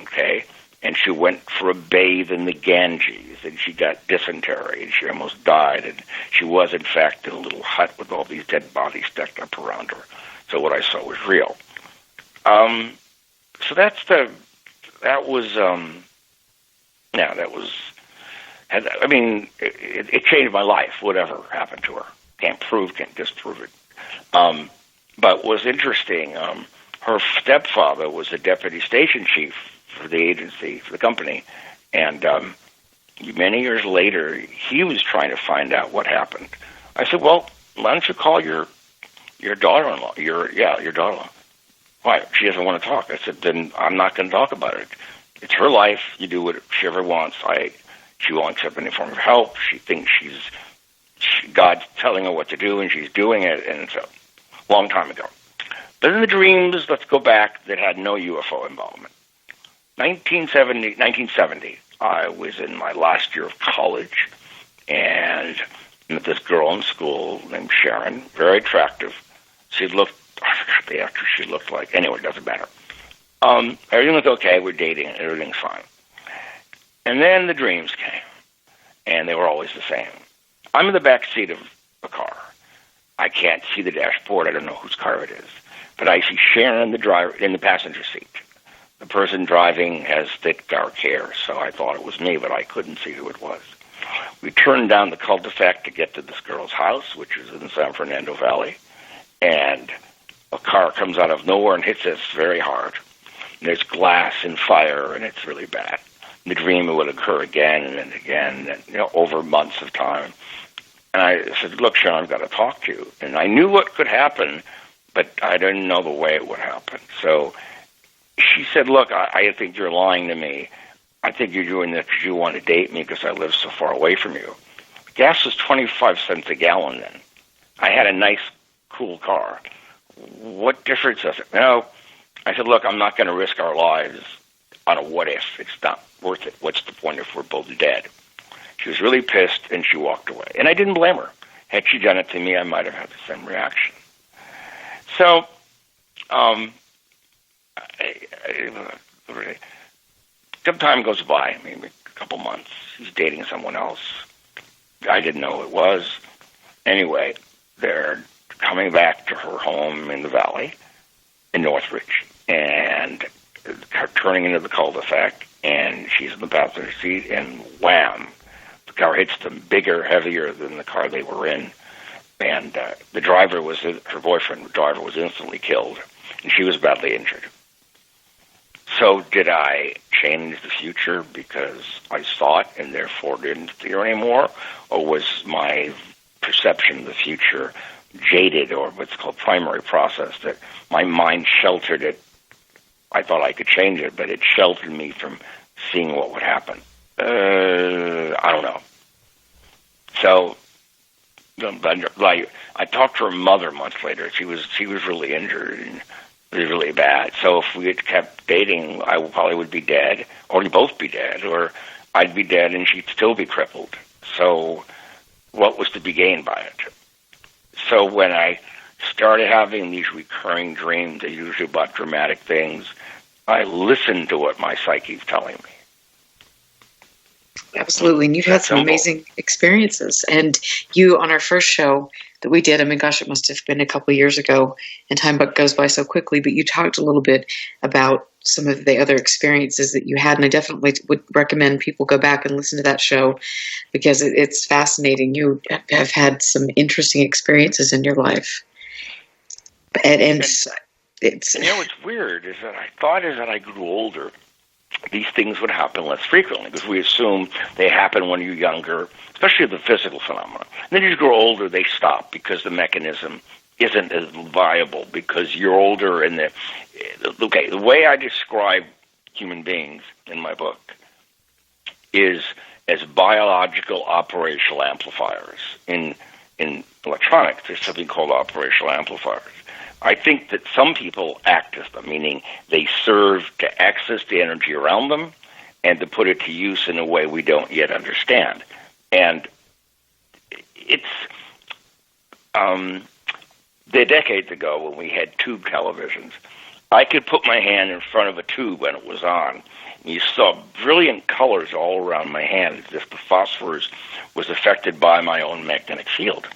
okay? And she went for a bathe in the Ganges, and she got dysentery, and she almost died. And she was, in fact, in a little hut with all these dead bodies stacked up around her. So what I saw was real. So that was it changed my life, whatever happened to her. Can't disprove it. But was interesting, her stepfather was the deputy station chief for the agency, for the company, and many years later, he was trying to find out what happened. I said, well, why don't you call your daughter-in-law? Your daughter-in-law. Why? She doesn't want to talk. I said, then I'm not going to talk about it. It's her life. You do what she ever wants. She won't accept any form of help. She thinks God's telling her what to do, and she's doing it, and it's a long time ago. But in the dreams, let's go back, that had no UFO involvement. 1970, I was in my last year of college, and met this girl in school named Sharon, very attractive. She looked, I forgot the actress she looked like. Anyway, it doesn't matter. Everything was okay. We're dating. Everything's fine. And then the dreams came, and they were always the same. I'm in the back seat of a car. I can't see the dashboard. I don't know whose car it is. But I see Sharon, the driver, in the passenger seat. The person driving has thick, dark hair, so I thought it was me, but I couldn't see who it was. We turned down the cul-de-sac to get to this girl's house, which is in the San Fernando Valley, and a car comes out of nowhere and hits us very hard. And there's glass and fire, and it's really bad. The dream would occur again and again, and, over months of time. And I said, look, Sharon, I've got to talk to you. And I knew what could happen, but I didn't know the way it would happen. So she said, look, I think you're lying to me. I think you're doing this because you want to date me because I live so far away from you. Gas was 25 cents a gallon then. I had a nice, cool car. What difference does it? No. I said, look, I'm not going to risk our lives on a what if. It's not worth it. What's the point if we're both dead? She was really pissed, and she walked away. And I didn't blame her. Had she done it to me, I might have had the same reaction. So, some time goes by, maybe a couple months. He's dating someone else. I didn't know who it was. Anyway, they're coming back to her home in the valley in Northridge, and turning into the cul-de-sac, and she's in the passenger seat, and wham, the car hits them, bigger, heavier than the car they were in, and the driver was, her boyfriend, the driver, was instantly killed, and she was badly injured. So did I change the future because I saw it and therefore didn't fear anymore, or was my perception of the future jaded, or what's called primary process, that my mind sheltered it? I thought I could change it, but it sheltered me from seeing what would happen. I don't know. So, like, I talked to her mother months later. She was really injured, and it was really bad. So if we had kept dating, I probably would be dead, or we'd both be dead, or I'd be dead and she'd still be crippled. So what was to be gained by it? So when I started having these recurring dreams, they're usually about dramatic things, I listened to what my psyche's telling me. Absolutely. And you've had some amazing experiences. And you, on our first show that we did, I mean, gosh, it must have been a couple of years ago, and time goes by so quickly, but you talked a little bit about some of the other experiences that you had, and I definitely would recommend people go back and listen to that show because it's fascinating. You have had some interesting experiences in your life. And it's... And what's weird is that I thought as I grew older, these things would happen less frequently because we assume they happen when you're younger, especially the physical phenomena. And then as you grow older, they stop because the mechanism isn't as viable because you're older. And the way I describe human beings in my book is as biological operational amplifiers. In electronics, there's something called operational amplifiers. I think that some people act as them, meaning they serve to access the energy around them and to put it to use in a way we don't yet understand. And it's the decades ago when we had tube televisions, I could put my hand in front of a tube when it was on, and you saw brilliant colors all around my hand as if the phosphorus was affected by my own magnetic field.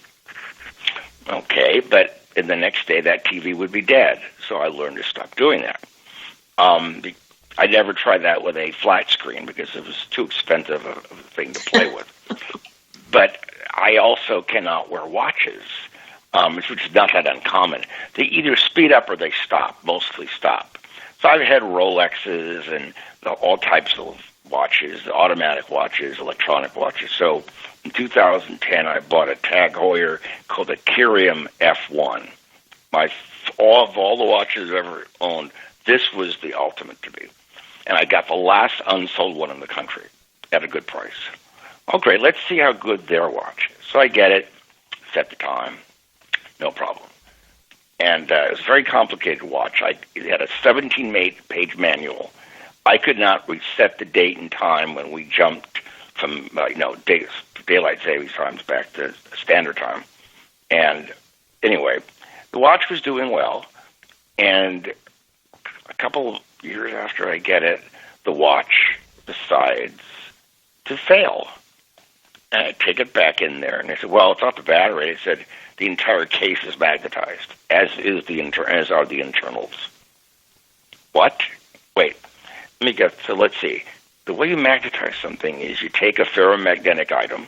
Okay, but and the next day that TV would be dead. So I learned to stop doing that. I never tried that with a flat screen because it was too expensive a thing to play with. But I also cannot wear watches, which is not that uncommon. They either speed up or they stop, mostly stop. So I've had Rolexes and all types of watches, automatic watches, electronic watches. So in 2010, I bought a Tag Heuer called the Curium F1. Of all the watches I've ever owned, this was the ultimate to me. And I got the last unsold one in the country at a good price. Oh, great. Let's see how good their watch is. So I get it, set the time, no problem. And it was a very complicated watch. It had a 17-page manual. I could not reset the date and time when we jumped from daylight savings times back to standard time. And anyway, the watch was doing well. And a couple of years after I get it, the watch decides to fail. And I take it back in there, and they said, well, it's not the battery. They said the entire case is magnetized, as are the internals. What? Wait, let's see. The way you magnetize something is you take a ferromagnetic item,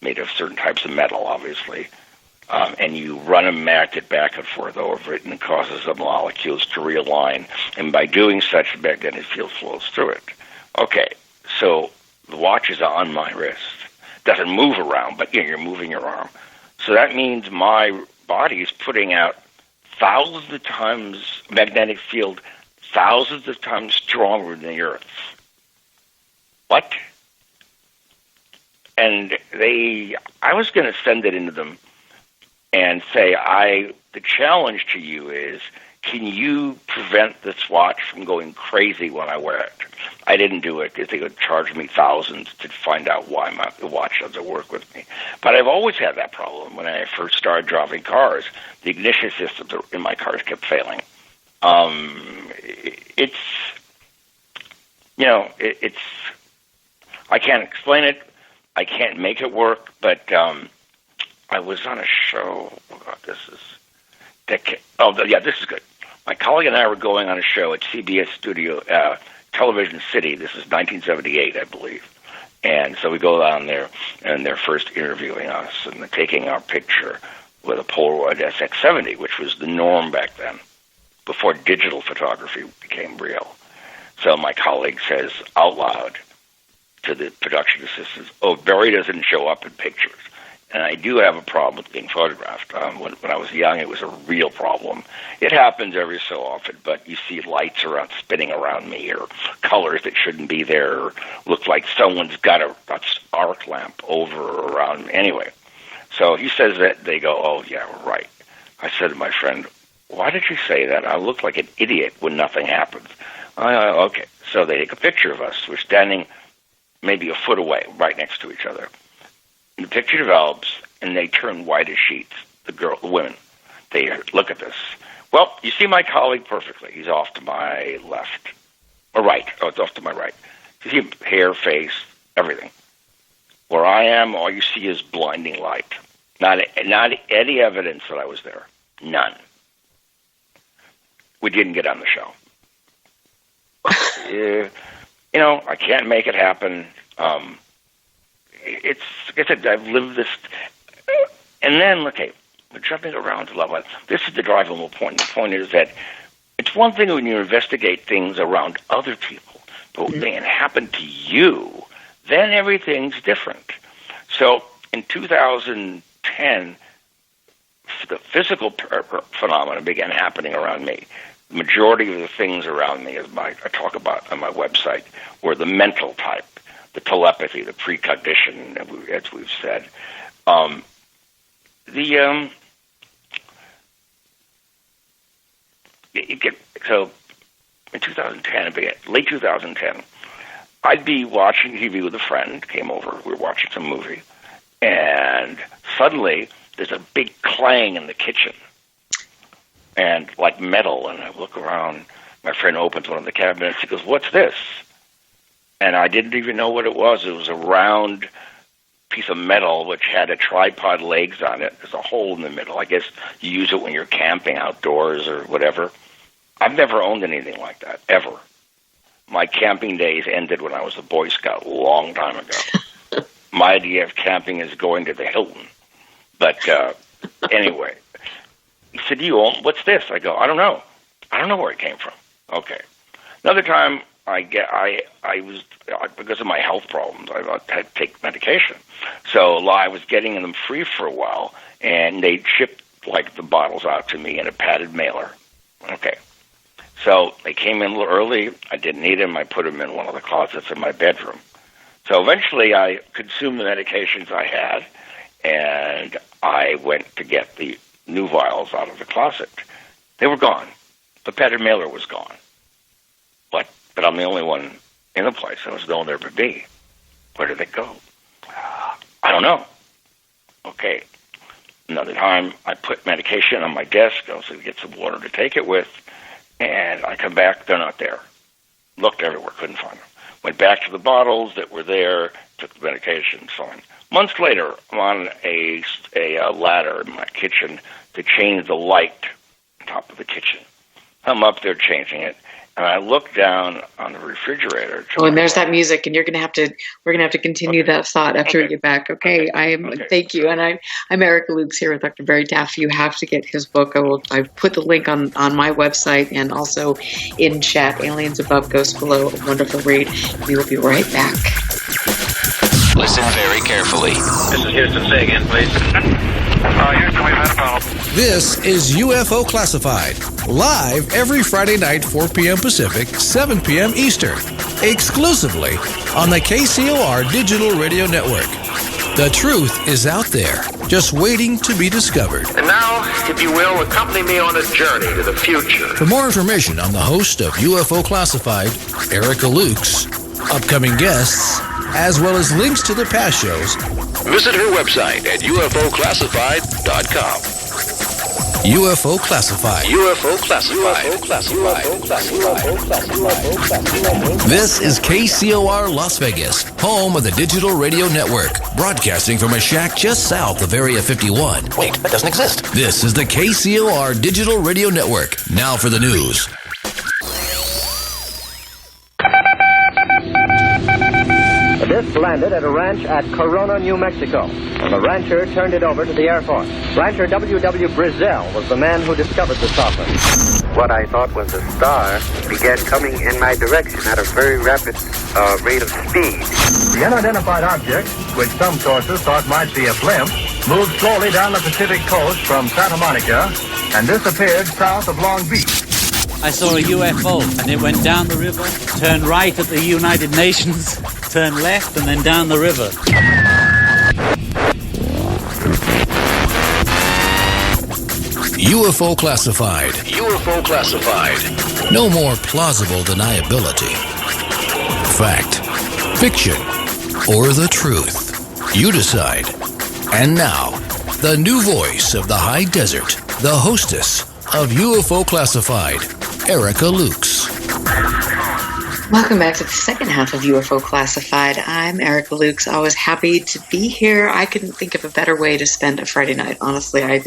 made of certain types of metal, obviously, and you run a magnet back and forth over it, and it causes the molecules to realign. And by doing such, the magnetic field flows through it. Okay, so the watch is on my wrist. Doesn't move around, but you're moving your arm. So that means my body is putting out thousands of times magnetic field, thousands of times stronger than the Earth's. What? And I was going to send it into them and say, the challenge to you is, can you prevent this watch from going crazy when I wear it? I didn't do it because they would charge me thousands to find out why my watch doesn't work with me. But I've always had that problem. When I first started driving cars, the ignition systems in my cars kept failing. It's I can't explain it. I can't make it work, but I was on a show. This is good. My colleague and I were going on a show at CBS Studio, Television City. This is 1978, I believe. And so we go down there, and they're first interviewing us, and they're taking our picture with a Polaroid SX70, which was the norm back then, before digital photography became real. So my colleague says out loud to the production assistants, Barry doesn't show up in pictures. And I do have a problem with being photographed. When I was young, it was a real problem. It happens every so often, but you see lights spinning around me, or colors that shouldn't be there, or look like someone's got an arc lamp over or around me. Anyway, so he says that. They go, oh, yeah, we're right. I said to my friend, why did you say that? I look like an idiot when nothing happens. Okay, so they take a picture of us. We're standing maybe a foot away, right next to each other. The picture develops, and they turn white as sheets, the women. They look at this. Well, you see my colleague perfectly. He's off to my left. Or right. Oh, it's off to my right. You see hair, face, everything. Where I am, all you see is blinding light. Not any evidence that I was there. None. We didn't get on the show. I can't make it happen. It's like I said, I've lived this, and then we're jumping around to level. This is the driving point. The point is that it's one thing when you investigate things around other people, but when they happen to you, then everything's different. So in 2010, the physical phenomena began happening around me. The majority of the things around me, as I talk about on my website, were the mental type. The telepathy, the precognition, as we've said. So in 2010, late 2010, I'd be watching TV with a friend, came over, we were watching some movie, and suddenly there's a big clang in the kitchen, and like metal, and I look around, my friend opens one of the cabinets, he goes, what's this? And I didn't even know what it was. It was a round piece of metal which had a tripod legs on it. There's a hole in the middle. I guess you use it when you're camping outdoors or whatever. I've never owned anything like that, ever. my camping days ended when I was a Boy Scout a long time ago. My idea of camping is going to the Hilton. But anyway, he said, what's this? I go, I don't know. I don't know where it came from. Okay. Another time, I was, because of my health problems, I had to take medication. So I was getting them free for a while, and they shipped like the bottles out to me in a padded mailer. Okay. So they came in a little early. I didn't need them. I put them in one of the closets in my bedroom. So eventually I consumed the medications I had, and I went to get the new vials out of the closet. They were gone. The padded mailer was gone. But I'm the only one in the place. There was no one there but me. Where did they go? I don't know. Okay. Another time, I put medication on my desk. I was going to get some water to take it with. And I come back, they're not there. Looked everywhere, couldn't find them. Went back to the bottles that were there, took the medication, fine. Months later, I'm on a ladder in my kitchen to change the light on top of the kitchen. I'm up there changing it, and I look down on the refrigerator. Oh, and there's that music, and we're gonna have to continue that thought after we get back. Okay. Thank you. And I'm Erica Lukes here with Dr. Barry Taff. You have to get his book. I put the link on my website and also in chat. Aliens Above, Ghosts Below. A wonderful read. We will be right back. Listen very carefully. This is Houston. Say again, please. Houston, we've had a problem. This is UFO Classified, live every Friday night, 4 p.m. Pacific, 7 p.m. Eastern, exclusively on the KCOR Digital Radio Network. The truth is out there, just waiting to be discovered. And now, if you will, accompany me on a journey to the future. For more information on the host of UFO Classified, Erica Lukes, upcoming guests, as well as links to the past shows, visit her website at ufoclassified.com. UFO Classified. UFO Classified. UFO Classified. This is KCOR Las Vegas, home of the Digital Radio Network, broadcasting from a shack just south of Area 51. Wait, that doesn't exist. This is the KCOR Digital Radio Network. Now for the news. The disc landed at a ranch at Corona, New Mexico, and the rancher turned it over to the Air Force. Rancher W.W. Brizzell was the man who discovered the saucer. What I thought was a star began coming in my direction at a very rapid rate of speed. The unidentified object, which some sources thought might be a blimp, moved slowly down the Pacific coast from Santa Monica and disappeared south of Long Beach. I saw a UFO, and it went down the river, turned right at the United Nations, turned left, and then down the river. UFO Classified. UFO Classified. No more plausible deniability. Fact, fiction, or the truth. You decide. And now, the new voice of the high desert, the hostess of UFO Classified, Erica Lukes. Welcome back to the second half of UFO Classified. I'm Erica Lukes. Always happy to be here. I couldn't think of a better way to spend a Friday night. Honestly, it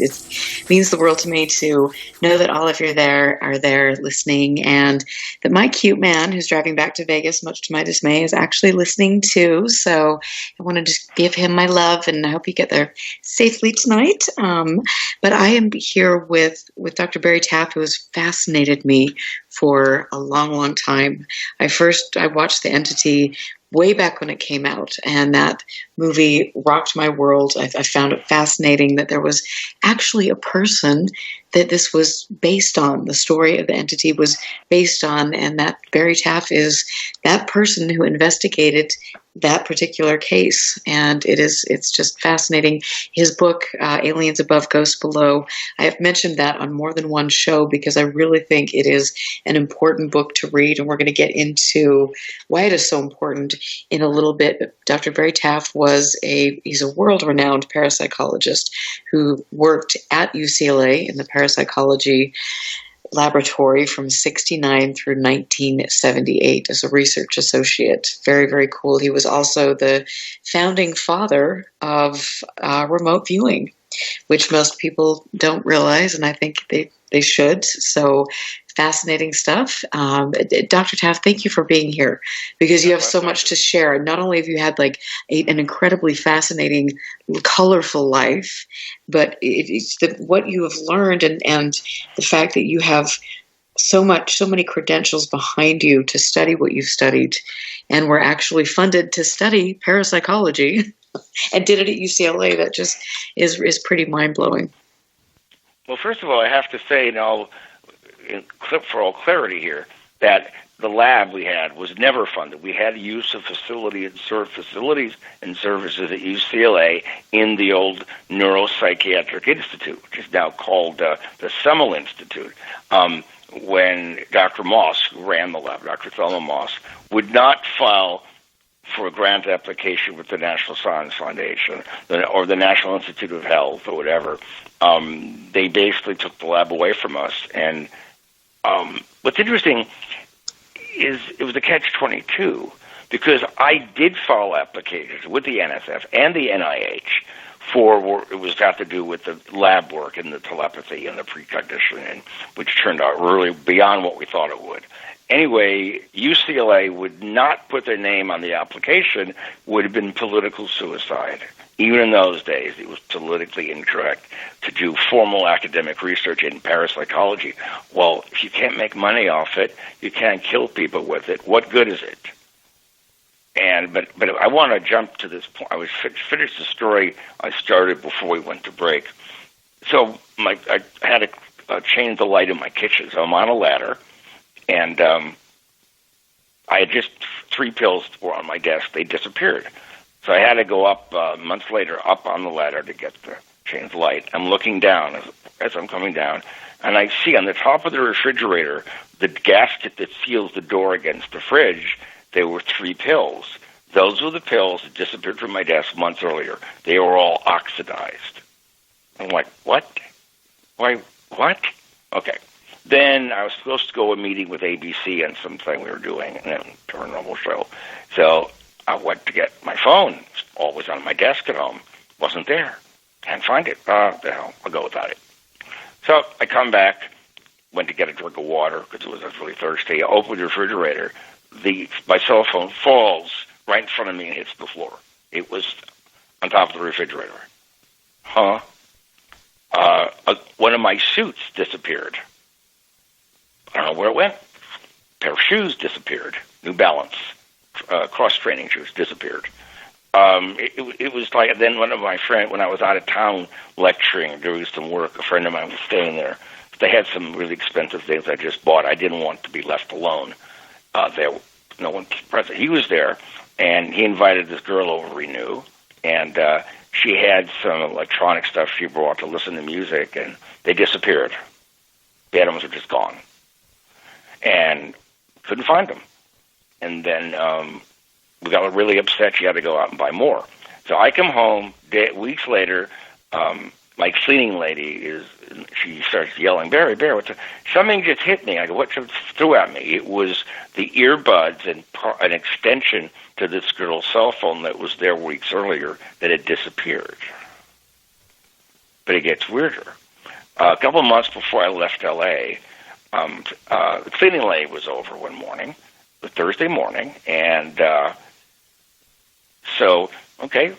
means the world to me to know that all of you are there listening, and that my cute man who's driving back to Vegas, much to my dismay, is actually listening too. So I want to just give him my love, and I hope you get there safely tonight. But I am here with Dr. Barry Taff, who has fascinated me for a long, long time. I watched The Entity way back when it came out, and that movie rocked my world. I found it fascinating that there was actually a person that this was based on. The story of The Entity was based on, and that Barry Taff is that person who investigated that particular case, and it's just fascinating. His book, Aliens Above, Ghosts Below, I have mentioned that on more than one show because I really think it is an important book to read, and we're going to get into why it is so important in a little bit. Dr. Barry Taff he's a world-renowned parapsychologist who worked at UCLA in the parapsychology laboratory from 1969 through 1978 as a research associate. Very, very cool. He was also the founding father of remote viewing, which most people don't realize, and I think they should. So fascinating stuff. Dr. Taff, thank you for being here, because you have so much to share. Not only have you had like an incredibly fascinating, colorful life, but it's what you have learned and the fact that you have so many credentials behind you to study what you've studied, and were actually funded to study parapsychology and did it at UCLA. That just is pretty mind-blowing. Well, first of all, I have to say, for all clarity here, that the lab we had was never funded. We had use of facilities and services at UCLA in the old Neuropsychiatric Institute, which is now called the Semmel Institute. When Dr. Moss, who ran the lab, Dr. Thelma Moss, would not file for a grant application with the National Science Foundation or the National Institute of Health or whatever, they basically took the lab away from us. And what's interesting is it was a catch-22, because I did file applications with the NSF and the NIH for it was got to do with the lab work and the telepathy and the precognition, and which turned out really beyond what we thought it would. Anyway, UCLA would not put their name on the application. Would have been political suicide. Even in those days, it was politically incorrect to do formal academic research in parapsychology. Well, if you can't make money off it, you can't kill people with it. What good is it? But I want to jump to this point. I was finished the story I started before we went to break. So I had to change the light in my kitchen. So I'm on a ladder, and I had just 3 pills were on my desk. They disappeared. So I had to go up months later, up on the ladder to get the change the light. I'm looking down as I'm coming down, and I see on the top of the refrigerator, the gasket that seals the door against the fridge, there were 3 pills. Those were the pills that disappeared from my desk months earlier. They were all oxidized. I'm like, what? Why, what? Okay. Then I was supposed to go to a meeting with ABC on something we were doing, a Paranormal show. So I went to get my phone. It's always on my desk at home. Wasn't there. Can't find it. The hell, I'll go without it. So I come back, went to get a drink of water because I was really thirsty. I opened the refrigerator. My cell phone falls right in front of me and hits the floor. It was on top of the refrigerator. One of my suits disappeared. I don't know where it went. A pair of shoes disappeared. New Balance cross-training shoes disappeared. It was like, then one of my friends, when I was out of town lecturing, doing some work, a friend of mine was staying there. They had some really expensive things I just bought. I didn't want to be left alone. No one present. He was there, and he invited this girl over he knew, and she had some electronic stuff she brought to listen to music, and they disappeared. The items were just gone. And couldn't find them. And then we got really upset. She had to go out and buy more. So I come home weeks later. My cleaning lady she starts yelling, Barry, something just hit me. I go, what threw at me? It was the earbuds and an extension to this girl's cell phone that was there weeks earlier that had disappeared. But it gets weirder. A couple of months before I left L.A., the cleaning lady was over one morning, Thursday morning, and okay,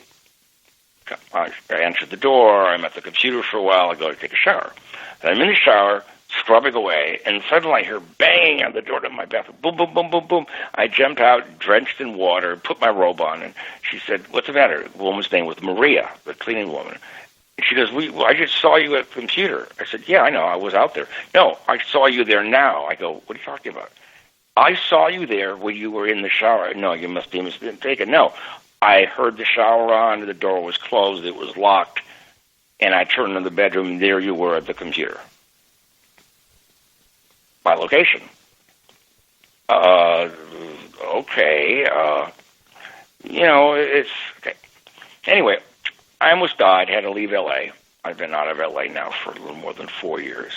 I answered the door. I'm at the computer for a while. I go to take a shower. And I'm in the shower, scrubbing away, and suddenly I hear banging on the door to my bathroom. Boom, boom, boom, boom, boom. I jumped out, drenched in water, put my robe on, and she said, what's the matter? The woman's name was Maria, the cleaning woman. And she goes, I just saw you at the computer. I said, yeah, I know. I was out there. No, I saw you there now. I go, what are you talking about? I saw you there when you were in the shower. No, you must be mistaken. No. I heard the shower on, the door was closed, it was locked, and I turned in the bedroom, and there you were at the computer. My location. Okay. It's okay. Anyway, I almost died, had to leave L.A. I've been out of L.A. now for a little more than 4 years.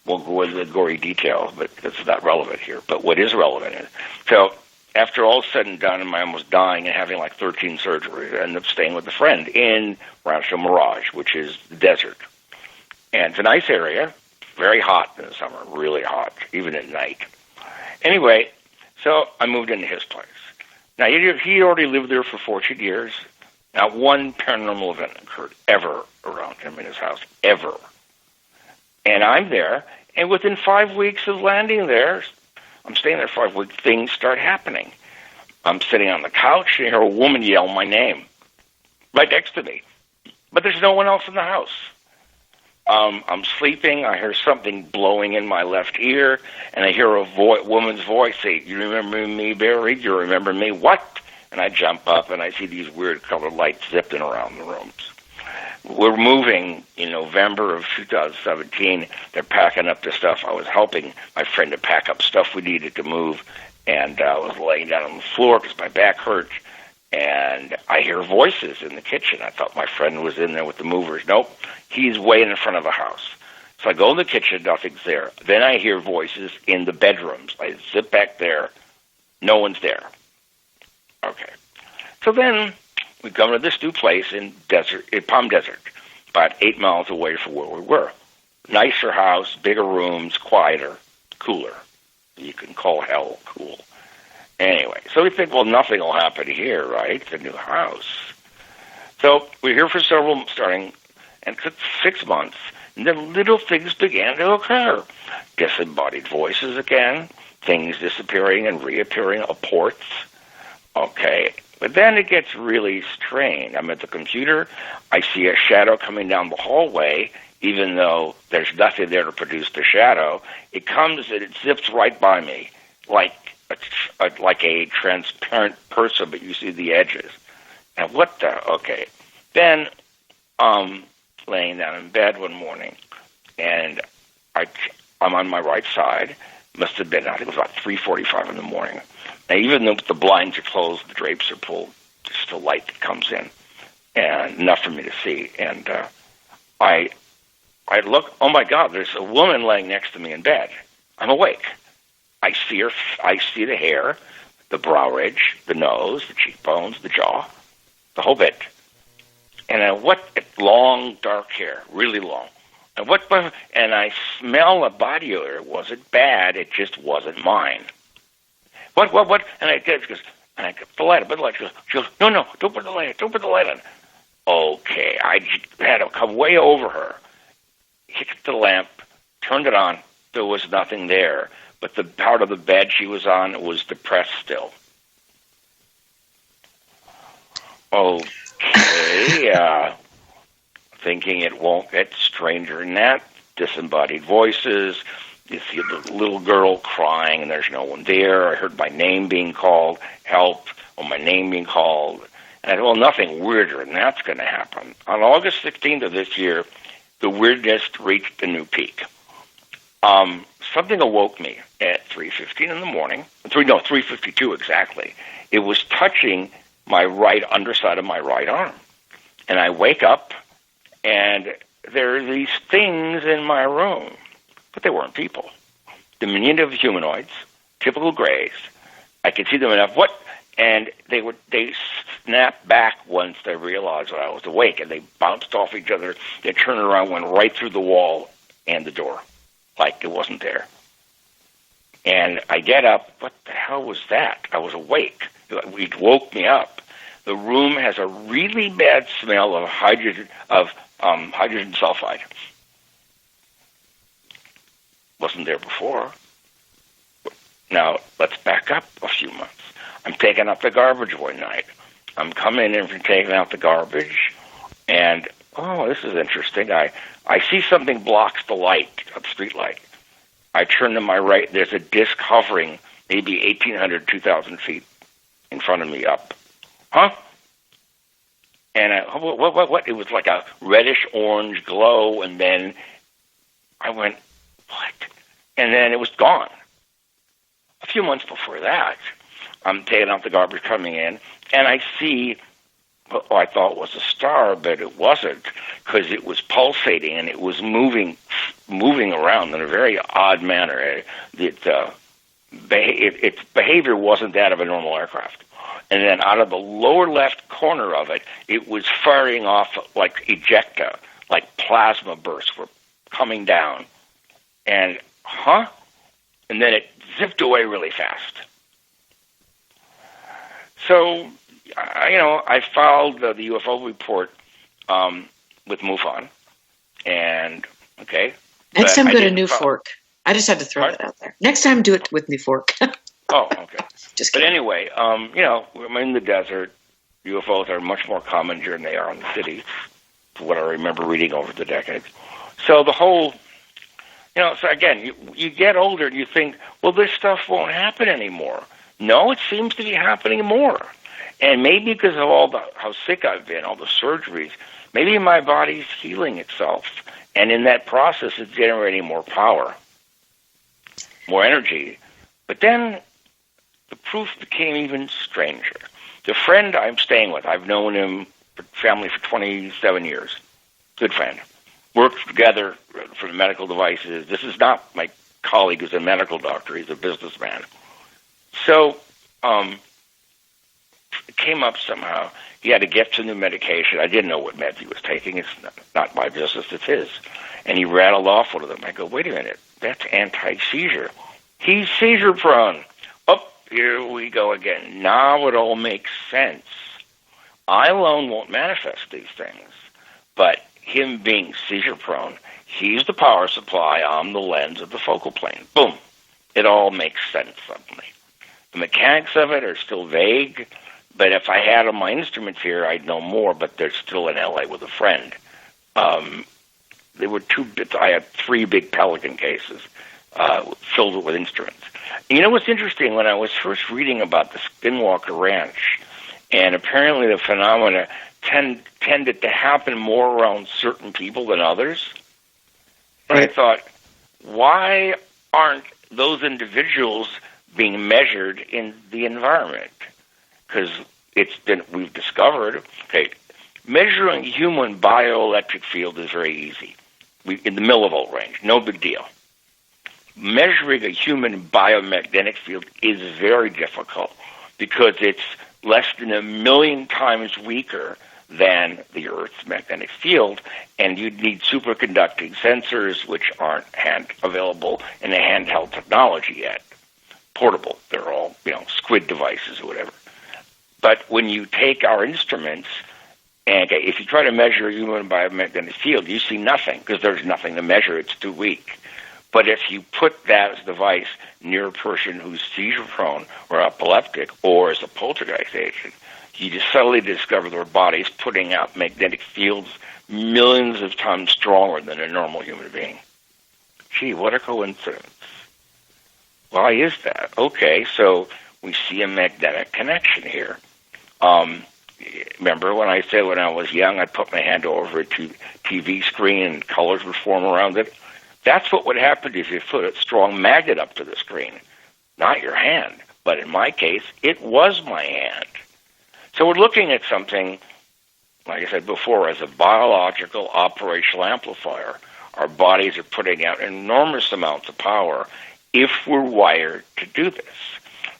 We'll go into the gory details, but it's not relevant here. But what is relevant is, so after all said and done, and I almost dying and having like 13 surgeries, I ended up staying with a friend in Rancho Mirage, which is the desert. And it's a nice area. very hot in the summer, really hot, even at night. Anyway, so I moved into his place. Now, he already lived there for 14 years. Not one paranormal event occurred ever around him in his house, ever. And I'm there, and within 5 weeks of landing there, I'm staying there 5 weeks, things start happening. I'm sitting on the couch, and I hear a woman yell my name right next to me. But there's no one else in the house. I'm sleeping. I hear something blowing in my left ear, and I hear a woman's voice say, "You remember me, Barry? You remember me?" What? And I jump up, and I see these weird colored lights zipping around the rooms. We're moving in November of 2017. They're packing up the stuff. I was helping my friend to pack up stuff we needed to move, and I was laying down on the floor because my back hurt. And I hear voices in the kitchen. I thought my friend was in there with the movers. Nope, he's way in front of the house. So I go in the kitchen, nothing's there. Then I hear voices in the bedrooms. I zip back there, no one's there. Okay. So then we come to this new place in Palm Desert, about 8 miles away from where we were. Nicer house, bigger rooms, quieter, cooler. You can call hell cool. Anyway, so we think, well, nothing will happen here, right? It's a new house. So we're here for starting, and it took 6 months, and then little things began to occur. Disembodied voices again, things disappearing and reappearing, apports. Okay, but then it gets really strange. I'm at the computer, I see a shadow coming down the hallway, even though there's nothing there to produce the shadow. It comes and it zips right by me, like a transparent person, but you see the edges. And what the? Okay. Then laying down in bed one morning, and I'm on my right side. Must have been, I think it was about 3:45 in the morning. And even though the blinds are closed, the drapes are pulled, just the light that comes in, and enough for me to see. And I look, oh my God, there's a woman laying next to me in bed. I'm awake. I see her. I see the hair, the brow ridge, the nose, the cheekbones, the jaw, the whole bit. And long, dark hair, really long. And I smell a body odor. It wasn't bad. It just wasn't mine. What? And I did. And I put the light on. She goes, no, don't put the light on. Don't put the light on. Okay. I had to come way over her, hit the lamp, turned it on. There was nothing there. But the part of the bed she was on was depressed still. Okay, thinking it won't get stranger than that. Disembodied voices. You see the little girl crying, and there's no one there. I heard my name being called, help, or my name being called. And I thought, well, nothing weirder than that's going to happen. On August 16th of this year, the weirdness reached a new peak. Something awoke me at 3:15 in the morning. 3:52 exactly. It was touching my right underside of my right arm. And I wake up, and there are these things in my room. But they weren't people. Diminutive humanoids, typical grays. I could see them enough. And they snapped back once they realized that I was awake, and they bounced off each other. They turned around, went right through the wall and the door, like it wasn't there. And I get up. What the hell was that? I was awake. It woke me up. The room has a really bad smell of hydrogen sulfide. Wasn't there before. Now, let's back up a few months. I'm taking out the garbage one night. I'm coming in and taking out the garbage, and, this is interesting. I see something blocks the light, the street light. I turn to my right. There's a disc hovering maybe 1,800, 2,000 feet in front of me up. Huh? And what? It was like a reddish-orange glow, and then I went, what? And then it was gone. A few months before that, I'm taking out the garbage coming in, and I see what I thought was a star, but it wasn't, because it was pulsating, and it was moving around in a very odd manner. Its behavior wasn't that of a normal aircraft. And then out of the lower left corner of it, it was firing off like ejecta, like plasma bursts were coming down. And, and then it zipped away really fast. So, I filed the UFO report with MUFON, and, okay. Next time, go to New Fork. I just had to throw that out there. Next time, do it with New Fork. Oh, okay. But anyway, we're in the desert. UFOs are much more common here than they are in the city, for what I remember reading over the decades. So the whole, so again, you get older and you think, well, this stuff won't happen anymore. No, it seems to be happening more. And maybe because of how sick I've been, all the surgeries, maybe my body's healing itself. And in that process, it's generating more power, more energy. But then the proof became even stranger. The friend I'm staying with, I've known him, family for 27 years. Good friend. Worked together for the medical devices. This is not my colleague who's a medical doctor. He's a businessman. So it came up somehow. He had to get some new medication. I didn't know what meds he was taking. It's not my business. It's his. And he rattled off one of them. I go, wait a minute. That's anti-seizure. He's seizure-prone. Here we go again. Now it all makes sense. I alone won't manifest these things, but him being seizure-prone, he's the power supply, I'm the lens of the focal plane. Boom. It all makes sense suddenly. The mechanics of it are still vague, but if I had my instruments here, I'd know more, but they're still in L.A. with a friend. There were I had 3 big Pelican cases filled with instruments. You know what's interesting? When I was first reading about the Skinwalker Ranch, and apparently the phenomena tended to happen more around certain people than others, and I thought, why aren't those individuals being measured in the environment? Because we've discovered, measuring human bioelectric field is very easy. In the millivolt range, no big deal. Measuring a human biomagnetic field is very difficult because it's less than 1 million times weaker than the Earth's magnetic field, and you'd need superconducting sensors, which aren't available in a handheld technology yet. Portable. They're all, squid devices or whatever. But when you take our instruments, and if you try to measure a human biomagnetic field, you see nothing because there's nothing to measure. It's too weak. But if you put that device near a person who's seizure-prone or epileptic or as a poltergeist agent, you just suddenly discover their body's putting out magnetic fields millions of times stronger than a normal human being. Gee, what a coincidence. Why is that? Okay, so we see a magnetic connection here. Remember when I said when I was young, I'd put my hand over a TV screen and colors would form around it? That's what would happen if you put a strong magnet up to the screen. Not your hand, but in my case, it was my hand. So we're looking at something, like I said before, as a biological operational amplifier. Our bodies are putting out enormous amounts of power if we're wired to do this.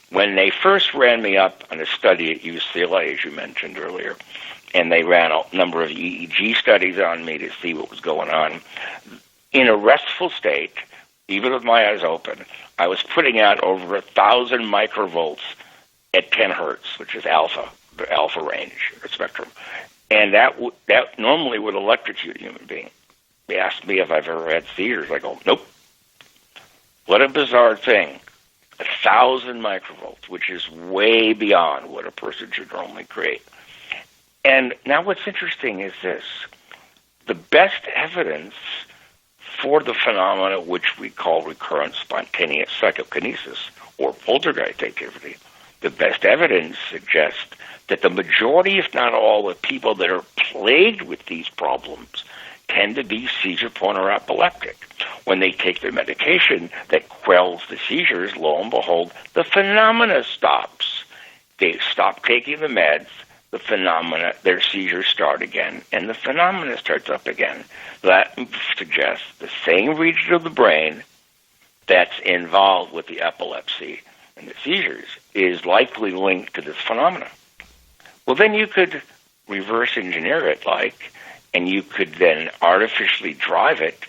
When they first ran me up on a study at UCLA, as you mentioned earlier, and they ran a number of EEG studies on me to see what was going on, in a restful state, even with my eyes open, I was putting out over 1,000 microvolts at 10 hertz, which is alpha, the alpha range or spectrum. And that normally would electrocute a human being. They asked me if I've ever had seizures. I go, nope. What a bizarre thing. 1,000 microvolts, which is way beyond what a person should normally create. And now what's interesting is this. The best evidence for the phenomena which we call recurrent spontaneous psychokinesis or poltergeist activity, the best evidence suggests that the majority, if not all, of people that are plagued with these problems tend to be seizure-prone or epileptic. When they take their medication that quells the seizures, lo and behold, the phenomena stops. They stop taking the meds, the phenomena, their seizures start again, and the phenomena starts up again. That suggests the same region of the brain that's involved with the epilepsy and the seizures is likely linked to this phenomena. Well, then you could reverse engineer it, and you could then artificially drive it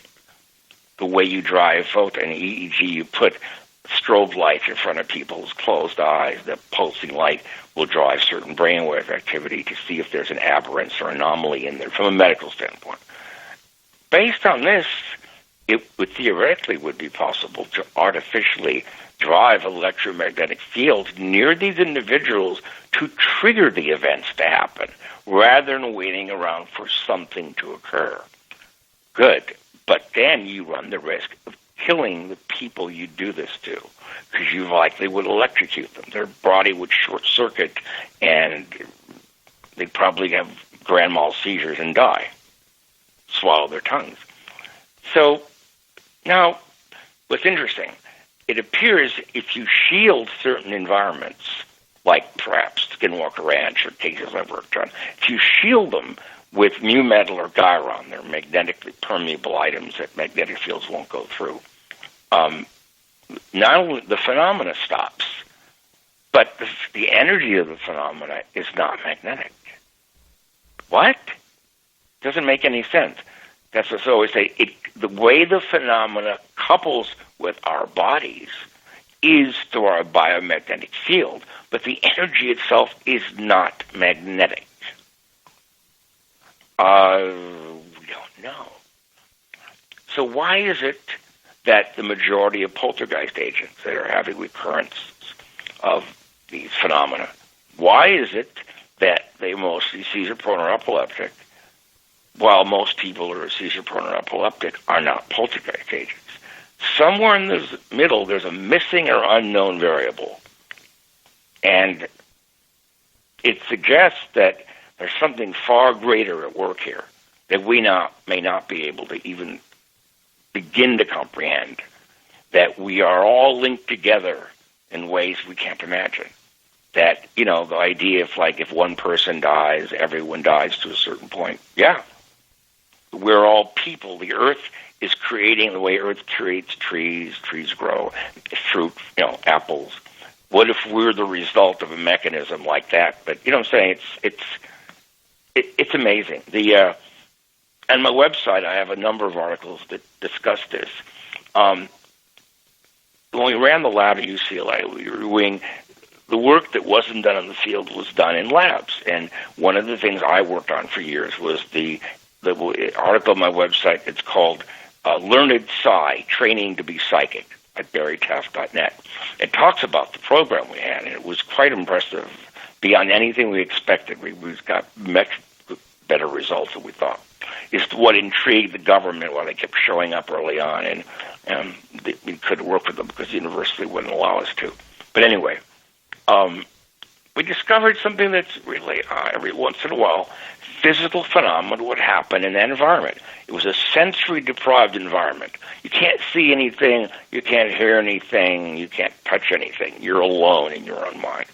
the way you drive photon EEG, you put strobe lights in front of people's closed eyes. The pulsing light will drive certain brainwave activity to see if there's an aberrance or anomaly in there from a medical standpoint. Based on this, it would theoretically would be possible to artificially drive electromagnetic fields near these individuals to trigger the events to happen, rather than waiting around for something to occur. Good, but then you run the risk of killing the people you do this to, because you likely would electrocute them. Their body would short circuit, and they'd probably have grand mal seizures and die, swallow their tongues. So now, what's interesting, it appears if you shield certain environments, like perhaps Skinwalker Ranch or cases I've worked on, if you shield them with mu metal or gyron, they're magnetically permeable items that magnetic fields won't go through, not only the phenomena stops, but the energy of the phenomena is not magnetic. What? Doesn't make any sense. That's what I always say. The way the phenomena couples with our bodies is through our biomagnetic field, but the energy itself is not magnetic. We don't know. So why is it that the majority of poltergeist agents that are having recurrences of these phenomena, why is it that they mostly seizure-prone or epileptic, while most people who are seizure-prone or epileptic are not poltergeist agents? Somewhere in the middle, there's a missing or unknown variable. And it suggests that there's something far greater at work here that we may not be able to even begin to comprehend, that we are all linked together in ways we can't imagine. That, the idea of if one person dies, everyone dies to a certain point. Yeah. We're all people. The earth is creating the way earth creates trees. Trees grow, fruit, apples. What if we're the result of a mechanism like that? But what I'm saying, it's amazing. On my website, I have a number of articles that discuss this. When we ran the lab at UCLA, we were doing the work that wasn't done in the field was done in labs. And one of the things I worked on for years was the article on my website. It's called Learned Psy, Training to be Psychic at barrytaff.net. It talks about the program we had, and it was quite impressive. Beyond anything we expected, we got much better results than we thought. It's what intrigued the government why they kept showing up early on, and we couldn't work with them because the university wouldn't allow us to. But anyway, we discovered something that's really, every once in a while, physical phenomena would happen in that environment. It was a sensory-deprived environment. You can't see anything, you can't hear anything, you can't touch anything. You're alone in your own mind.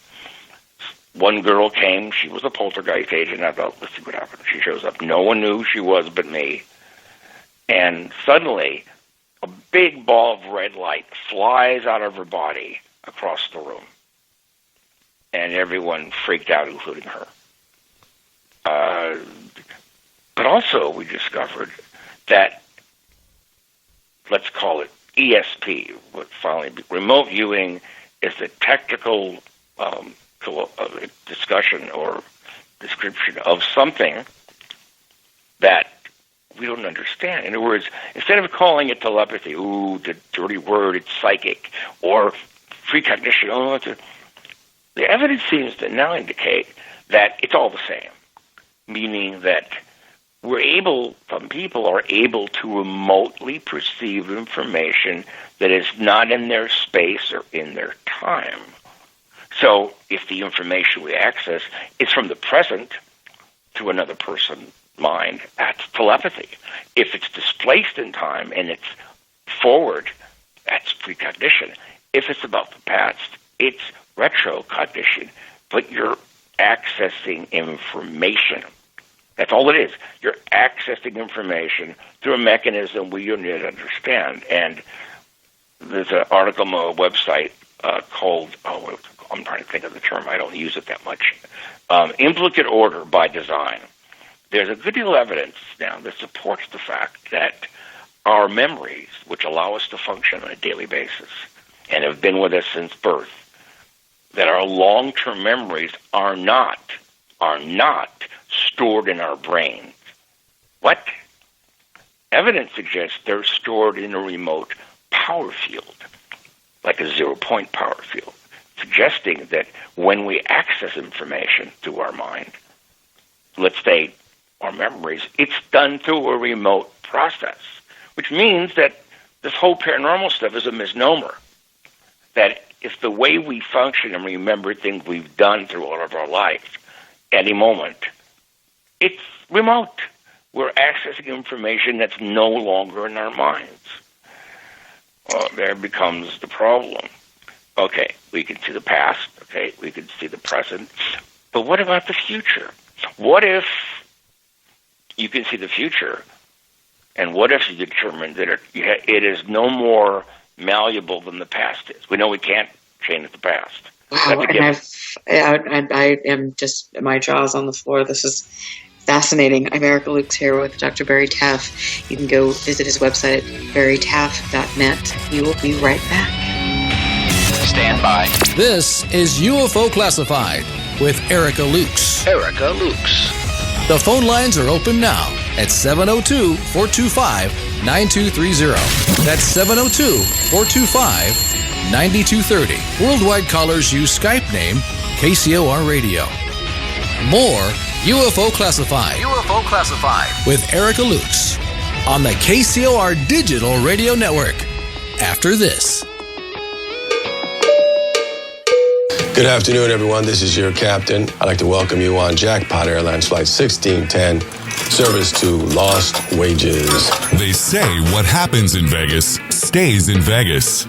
One girl came, she was a poltergeist agent. I thought, let's see what happened. She shows up. No one knew who she was but me. And suddenly, a big ball of red light flies out of her body across the room. And everyone freaked out, including her. But also, we discovered that, let's call it ESP, what finally, remote viewing is the technical discussion or description of something that we don't understand. In other words, instead of calling it telepathy, the dirty word, it's psychic, or precognition, the evidence seems to now indicate that it's all the same, meaning that some people are able to remotely perceive information that is not in their space or in their time. So if the information we access is from the present to another person's mind, that's telepathy. If it's displaced in time and it's forward, that's precognition. If it's about the past, it's retrocognition. But you're accessing information. That's all it is. You're accessing information through a mechanism we don't yet understand. And there's an article on my website called, I'm trying to think of the term, I don't use it that much, implicate order by design. There's a good deal of evidence now that supports the fact that our memories, which allow us to function on a daily basis and have been with us since birth, that our long-term memories are not stored in our brains. What? Evidence suggests they're stored in a remote power field, like a zero-point power field, suggesting that when we access information through our mind, let's say our memories, it's done through a remote process, which means that this whole paranormal stuff is a misnomer. That if the way we function and remember things we've done through all of our life, any moment, it's remote. We're accessing information that's no longer in our minds. Well, there becomes the problem. Okay, we can see the past. Okay, we can see the present. But what about the future? What if you can see the future, and what if you determine that it is no more malleable than the past is? We know we can't change the past. Wow, and I am just, my jaw's on the floor. This is fascinating. I'm Erica Lukes here with Dr. Barry Taff. You can go visit his website at barrytaff.net. We will be right back. Stand by. This is UFO Classified with Erica Lukes. Erica Lukes. The phone lines are open now at 702-425-9230. That's 702-425-9230. Worldwide callers use Skype name KCOR Radio. More UFO Classified. UFO Classified. With Erica Lukes on the KCOR Digital Radio Network. After this. Good afternoon, everyone. This is your captain. I'd like to welcome you on Jackpot Airlines Flight 1610, service to Lost Wages. They say what happens in Vegas stays in Vegas.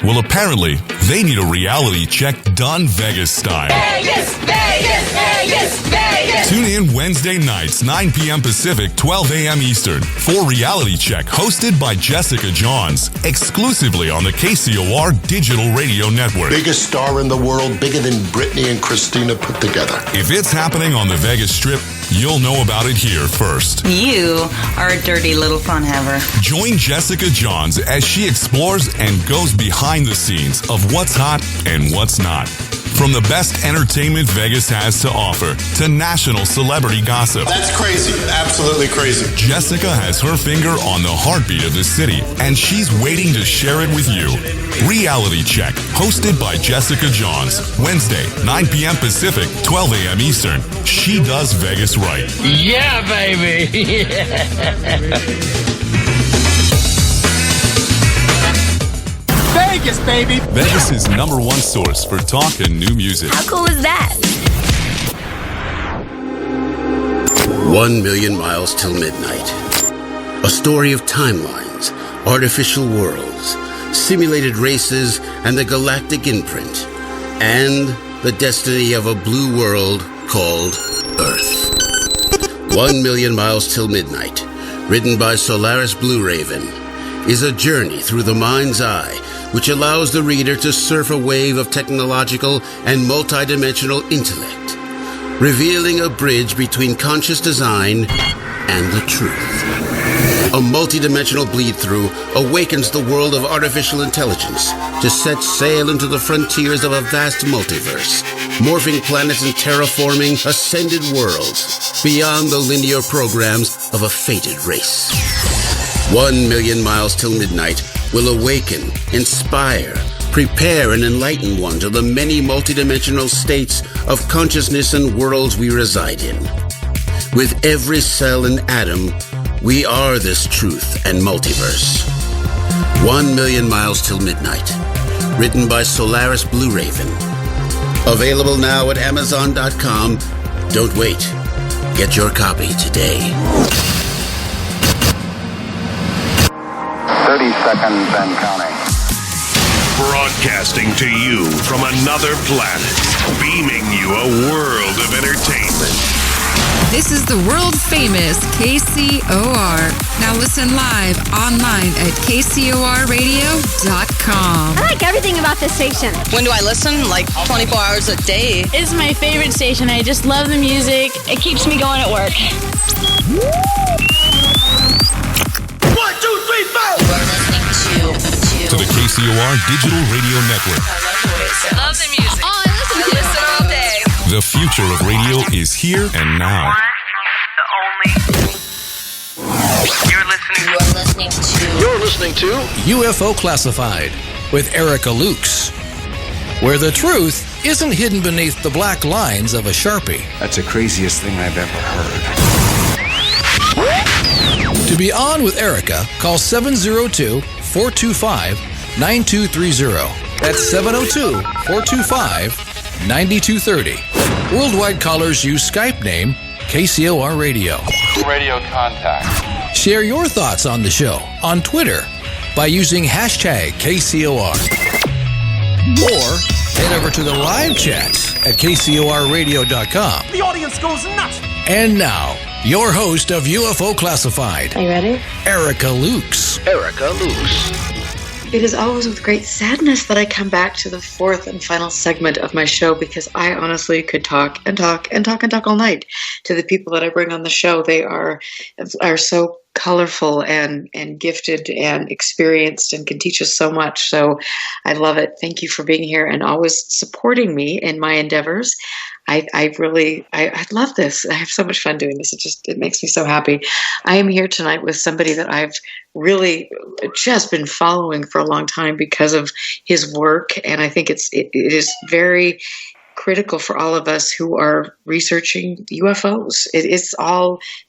Well, apparently, they need a reality check done Vegas style. Vegas, Vegas, Vegas, Vegas. Tune in Wednesday nights, 9 p.m. Pacific, 12 a.m. Eastern, for Reality Check, hosted by Jessica Johns, exclusively on the KCOR Digital Radio Network. Biggest star in the world, bigger than Britney and Christina put together. If it's happening on the Vegas Strip, you'll know about it here first. You are a dirty little fun haver. Join Jessica Johns as she explores and goes behind the scenes of what's hot and what's not. From the best entertainment Vegas has to offer to national celebrity gossip. That's crazy. Absolutely crazy. Jessica has her finger on the heartbeat of the city, and she's waiting to share it with you. Reality Check, hosted by Jessica Johns. Wednesday, 9 p.m. Pacific, 12 a.m. Eastern. She does Vegas right. Yeah, baby. Vegas, baby! Vegas' #1 source for talk and new music. How cool is that? 1 million miles till midnight. A story of timelines, artificial worlds, simulated races, and the galactic imprint, and the destiny of a blue world called Earth. 1 million miles till midnight, written by Solaris Blue Raven, is a journey through the mind's eye which allows the reader to surf a wave of technological and multidimensional intellect, revealing a bridge between conscious design and the truth. A multidimensional bleed-through awakens the world of artificial intelligence to set sail into the frontiers of a vast multiverse, morphing planets and terraforming ascended worlds beyond the linear programs of a fated race. 1 million miles till midnight will awaken, inspire, prepare, and enlighten one to the many multidimensional states of consciousness and worlds we reside in. With every cell and atom, we are this truth and multiverse. 1 million miles till midnight. Written by Solaris Blue Raven. Available now at Amazon.com. Don't wait. Get your copy today. 30 seconds and counting. Broadcasting to you from another planet, beaming you a world of entertainment. This is the world-famous KCOR. Now listen live online at KCORradio.com. I like everything about this station. When do I listen? Like 24 hours a day. It's my favorite station. I just love the music. It keeps me going at work. 1, 2, 3, 4. To the KCOR Digital Radio Network. Love the music. Oh, I listen all day. The future of radio is here and now. You're listening to UFO Classified with Erica Lukes, where the truth isn't hidden beneath the black lines of a Sharpie. That's the craziest thing I've ever heard. To be on with Erica, call 702-425-9230. That's 702-425-9230. Worldwide callers use Skype name KCOR Radio. Radio contact. Share your thoughts on the show on Twitter by using hashtag KCOR. Or head over to the live chats at KCORradio.com. The audience goes nuts. And now, your host of UFO Classified. Are you ready? Erica Lukes. Erica Lukes. It is always with great sadness that I come back to the fourth and final segment of my show, because I honestly could talk and talk and talk and talk all night to the people that I bring on the show. They are so colorful and gifted and experienced and can teach us so much. So I love it. Thank you for being here and always supporting me in my endeavors. I love this. I have so much fun doing this. It makes me so happy. I am here tonight with somebody that I've really just been following for a long time because of his work. And I think it is very critical for all of us who are researching UFOs.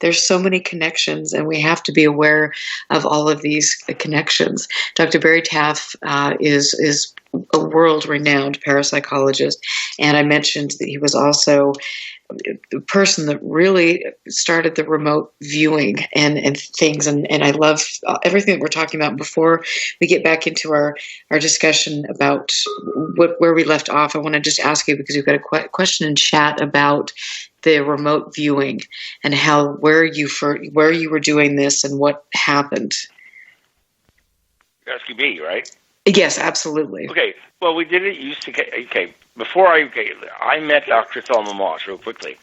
There's so many connections, and we have to be aware of all of these connections. Dr. Barry Taff is a world-renowned parapsychologist, and I mentioned that he was also the person that really started the remote viewing and things, and I love everything that we're talking about. Before we get back into our discussion about where we left off, I want to just ask you, because we've got a question in chat about the remote viewing and where you were doing this and what happened. You're asking me, right? Yes, absolutely. Okay. Well, we did it. Okay. Before I met Dr. Thelma Moss real quickly.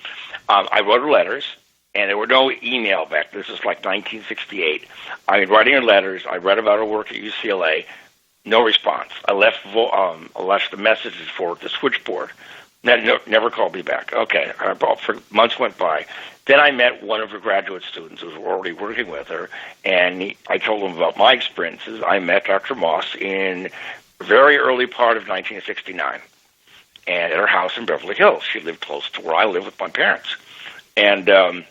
I wrote her letters, and there were no email back. This is like 1968. I was writing her letters. I read about her work at UCLA. No response. I left the messages for the switchboard. Never called me back. Okay. Months went by. Then I met one of her graduate students who was already working with her, and I told him about my experiences. I met Dr. Moss in the very early part of 1969, and at her house in Beverly Hills. She lived close to where I live with my parents. And all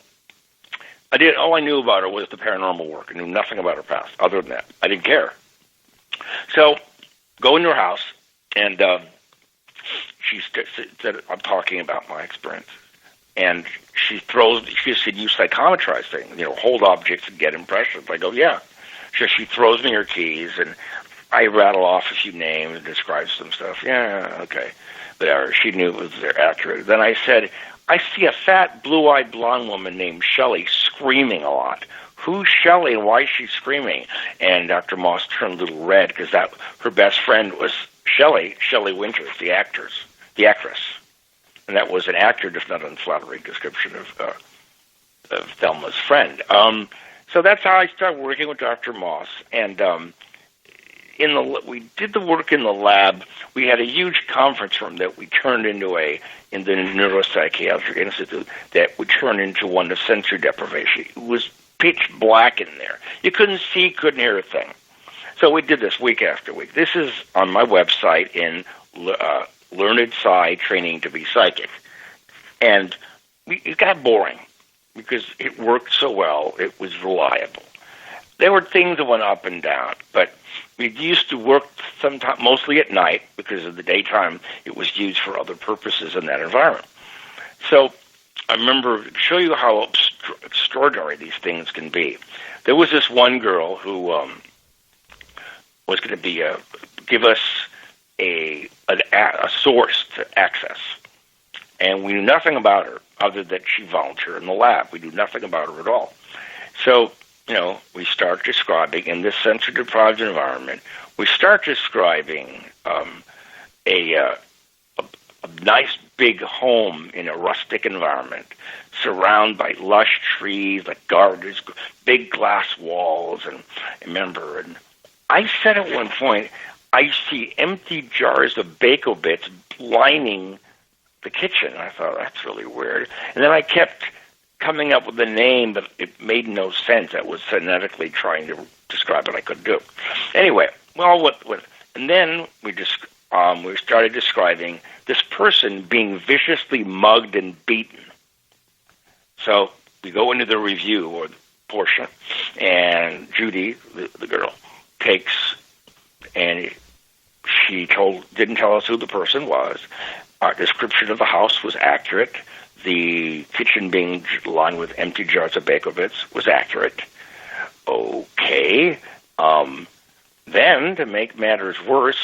I knew about her was the paranormal work. I knew nothing about her past other than that. I didn't care. So go into her house, and she said, I'm talking about my experience. And she said, you psychometrize things, hold objects and get impressions. I go, yeah. So she throws me her keys, and I rattle off a few names and describe some stuff. Yeah, okay. Whatever. She knew it was accurate. Then I said, I see a fat, blue-eyed blonde woman named Shelley screaming a lot. Who's Shelley and why is she screaming? And Dr. Moss turned a little red because her best friend was Shelley Winters, the actress. And that was an accurate, if not unflattering, description of Thelma's friend. So that's how I started working with Dr. Moss. And we did the work in the lab. We had a huge conference room that we turned in the Neuropsychiatry Institute, that we turned into one of sensory deprivation. It was pitch black in there. You couldn't see, couldn't hear a thing. So we did this week after week. This is on my website in Learned Psy Training to be Psychic. And it got boring because it worked so well. It was reliable. There were things that went up and down, but we used to work sometimes, mostly at night, because of the daytime it was used for other purposes in that environment. So I remember to show you how extraordinary these things can be. There was this one girl who was going to give us a source to access, and we knew nothing about her other than she volunteered in the lab. We knew nothing about her at all. So we start describing, in this sensory-deprived environment, we start describing a nice big home in a rustic environment, surrounded by lush trees, like gardens, big glass walls. And I remember, and I said at one point, I see empty jars of Bako bits lining the kitchen. I thought, that's really weird. And then I kept coming up with a name, but it made no sense. I was phonetically trying to describe what I could do. Anyway, well, and then we started describing this person being viciously mugged and beaten. So we go into the review or the portion, and Judy, the girl, takes, and she didn't tell us who the person was. Our description of the house was accurate. The kitchen being lined with empty jars of Bako bits was accurate. Okay. Then, to make matters worse,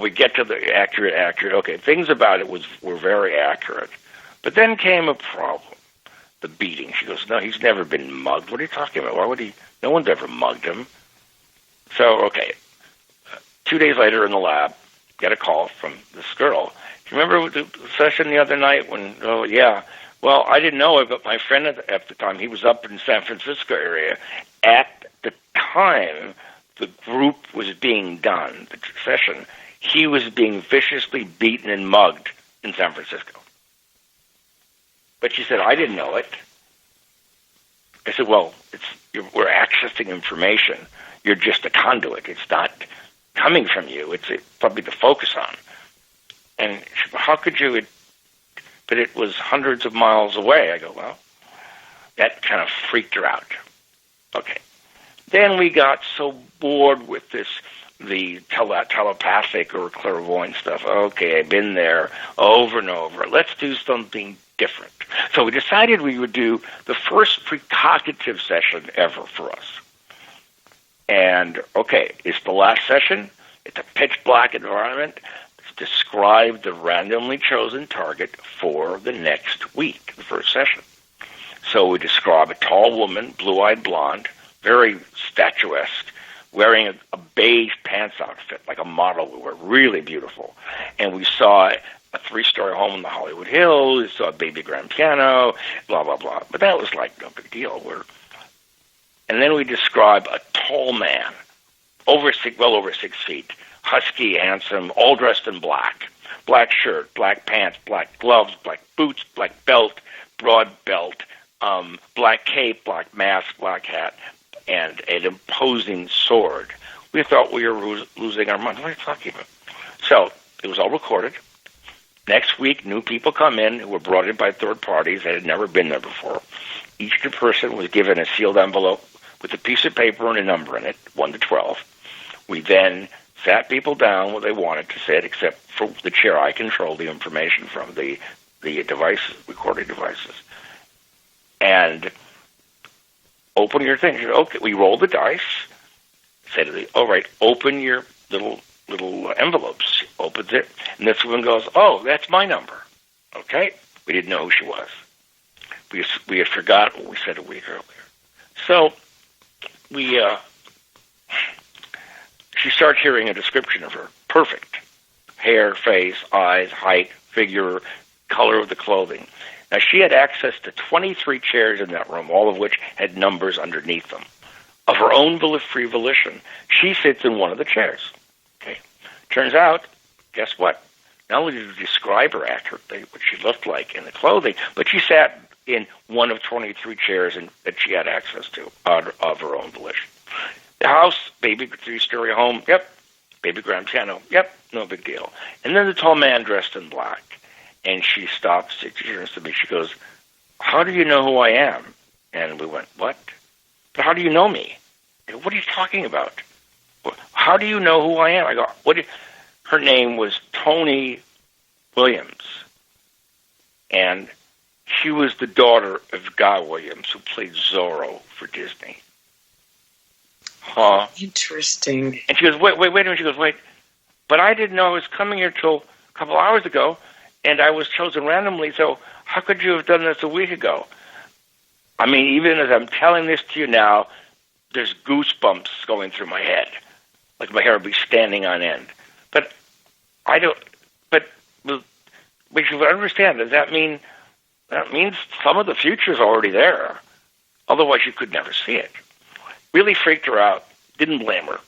we get to the accurate. Okay, things about it were very accurate. But then came a problem. The beating. She goes, no, he's never been mugged. What are you talking about? Why would he? No one's ever mugged him. So, okay. 2 days later in the lab, get a call from this girl. Do you remember the session the other night when, oh, yeah. Well, I didn't know it, but my friend at the time, he was up in San Francisco area. At the time the group was being done, the session, he was being viciously beaten and mugged in San Francisco. But she said, I didn't know it. I said, well, we're accessing information. You're just a conduit. It's not coming from you. It's probably to focus on. And she said, how could you? But it was hundreds of miles away. I go, well, that kind of freaked her out. Okay. Then we got so bored with the telepathic or clairvoyant stuff. Okay, I've been there over and over. Let's do something different. So we decided we would do the first precognitive session ever for us. And, okay, it's the last session. It's a pitch black environment. Let's describe the randomly chosen target for the next week, the first session. So we describe a tall woman, blue-eyed blonde, very statuesque, wearing a beige pants outfit, like a model. We were really beautiful. And we saw a 3-story home in the Hollywood Hills. We saw a baby grand piano, blah, blah, blah. But that was like no big deal. And then we describe a tall man, well over 6 feet, husky, handsome, all dressed in black. Black shirt, black pants, black gloves, black boots, black belt, broad belt, black cape, black mask, black hat, and an imposing sword. We thought we were losing our mind. What are you talking about? So it was all recorded. Next week, new people come in who were brought in by third parties that had never been there before. Each person was given a sealed envelope with a piece of paper and a number in it, 1 to 12. We then sat people down where they wanted to sit, except for the chair I controlled the information from, the devices, recording devices. And open your thing. Okay, we roll the dice. Say to the, all right, open your little envelopes. She opens it, and this woman goes, oh, that's my number. Okay? We didn't know who she was. We had forgotten what we said a week earlier. So she starts hearing a description of her. Perfect. Hair, face, eyes, height, figure, color of the clothing. Now, she had access to 23 chairs in that room, all of which had numbers underneath them. Of her own free volition, she sits in one of the chairs. Okay. Turns out, guess what? Not only did we describe her accurately, what she looked like in the clothing, but she sat in one of 23 chairs that she had access to of her own volition. The house, baby 3-story home, yep. Baby grand piano, yep, no big deal. And then the tall man dressed in black. And she stops, she turns to me, she goes, how do you know who I am? And we went, what? But how do you know me? I go, what are you talking about? How do you know who I am? I go, her name was Tony Williams. And she was the daughter of Guy Williams, who played Zorro for Disney. Huh? Interesting. And she goes, wait a minute. She goes, wait. But I didn't know I was coming here till a couple hours ago, and I was chosen randomly, so how could you have done this a week ago? I mean, even as I'm telling this to you now, there's goosebumps going through my head, like my hair would be standing on end. But you would understand, does that mean That means some of the future's already there. Otherwise, you could never see it. Really freaked her out. Didn't blame her.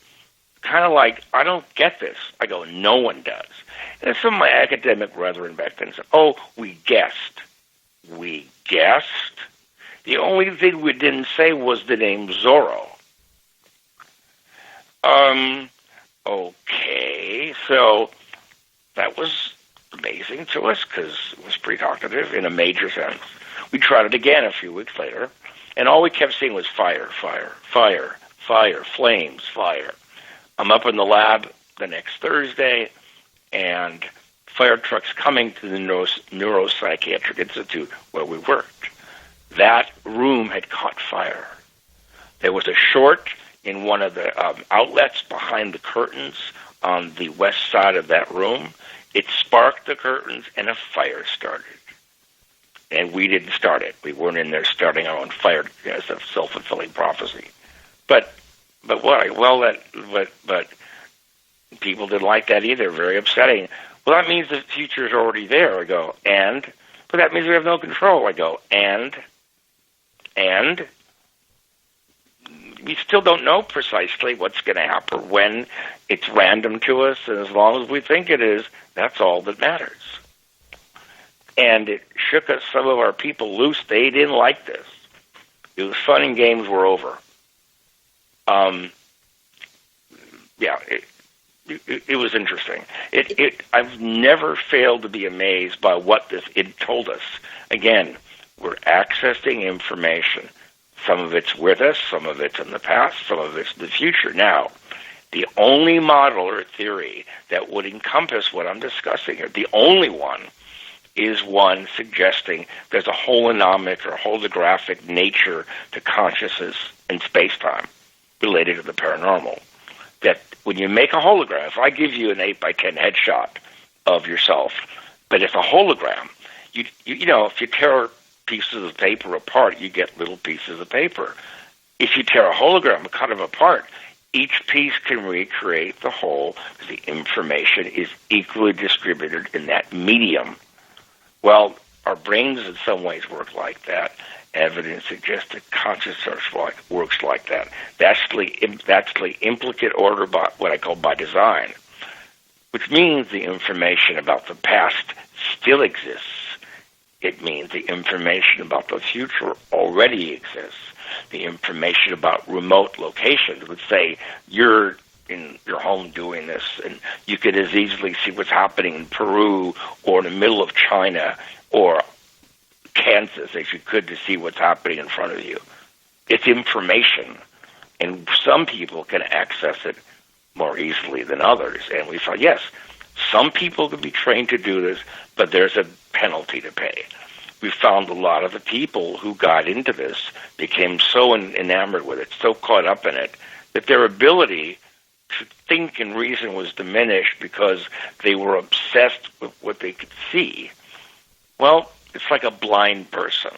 Kind of like, I don't get this. I go, no one does. And some of my academic brethren back then said, oh, we guessed. We guessed? The only thing we didn't say was the name Zorro. Okay, so that was amazing to us because it was precognitive in a major sense. We tried it again a few weeks later, and all we kept seeing was fire, fire, fire, fire, flames, fire. I'm up in the lab the next Thursday, and fire trucks coming to the Neuropsychiatric Institute where we worked. That room had caught fire. There was a short in one of the outlets behind the curtains on the west side of that room. It sparked the curtains, and a fire started. And we didn't start it. We weren't in there starting our own fire. It's a self-fulfilling prophecy. But why? Well, but people didn't like that either. Very upsetting. Well, that means the future's already there. I go, but that means we have no control. I go, and we still don't know precisely what's going to happen when. It's random to us, and as long as we think it is, that's all that matters. And it shook us, some of our people loose. They didn't like this. It was fun and games were over. It was interesting. I've never failed to be amazed by what it told us. Again, we're accessing information. Some of it's with us, some of it's in the past, some of it's in the future. Now, the only model or theory that would encompass what I'm discussing here, the only one, is one suggesting there's a holonomic or holographic nature to consciousness and space-time related to the paranormal. That when you make a hologram, if I give you an 8x10 headshot of yourself, but it's a hologram, you know, if you tear pieces of paper apart, you get little pieces of paper. If you tear a hologram kind of apart, each piece can recreate the whole because the information is equally distributed in that medium. Well, our brains in some ways work like that. Evidence suggests that consciousness works like that. That's the implicate order by what I call by design, which means the information about the past still exists. It means the information about the future already exists. The information about remote locations would say you're in your home doing this, and you could as easily see what's happening in Peru or in the middle of China or Kansas as you could to see what's happening in front of you. It's information, and some people can access it more easily than others. And we thought, yes, some people can be trained to do this, but there's a penalty to pay. We found a lot of the people who got into this became so enamored with it, so caught up in it, that their ability to think and reason was diminished because they were obsessed with what they could see. Well, it's like a blind person.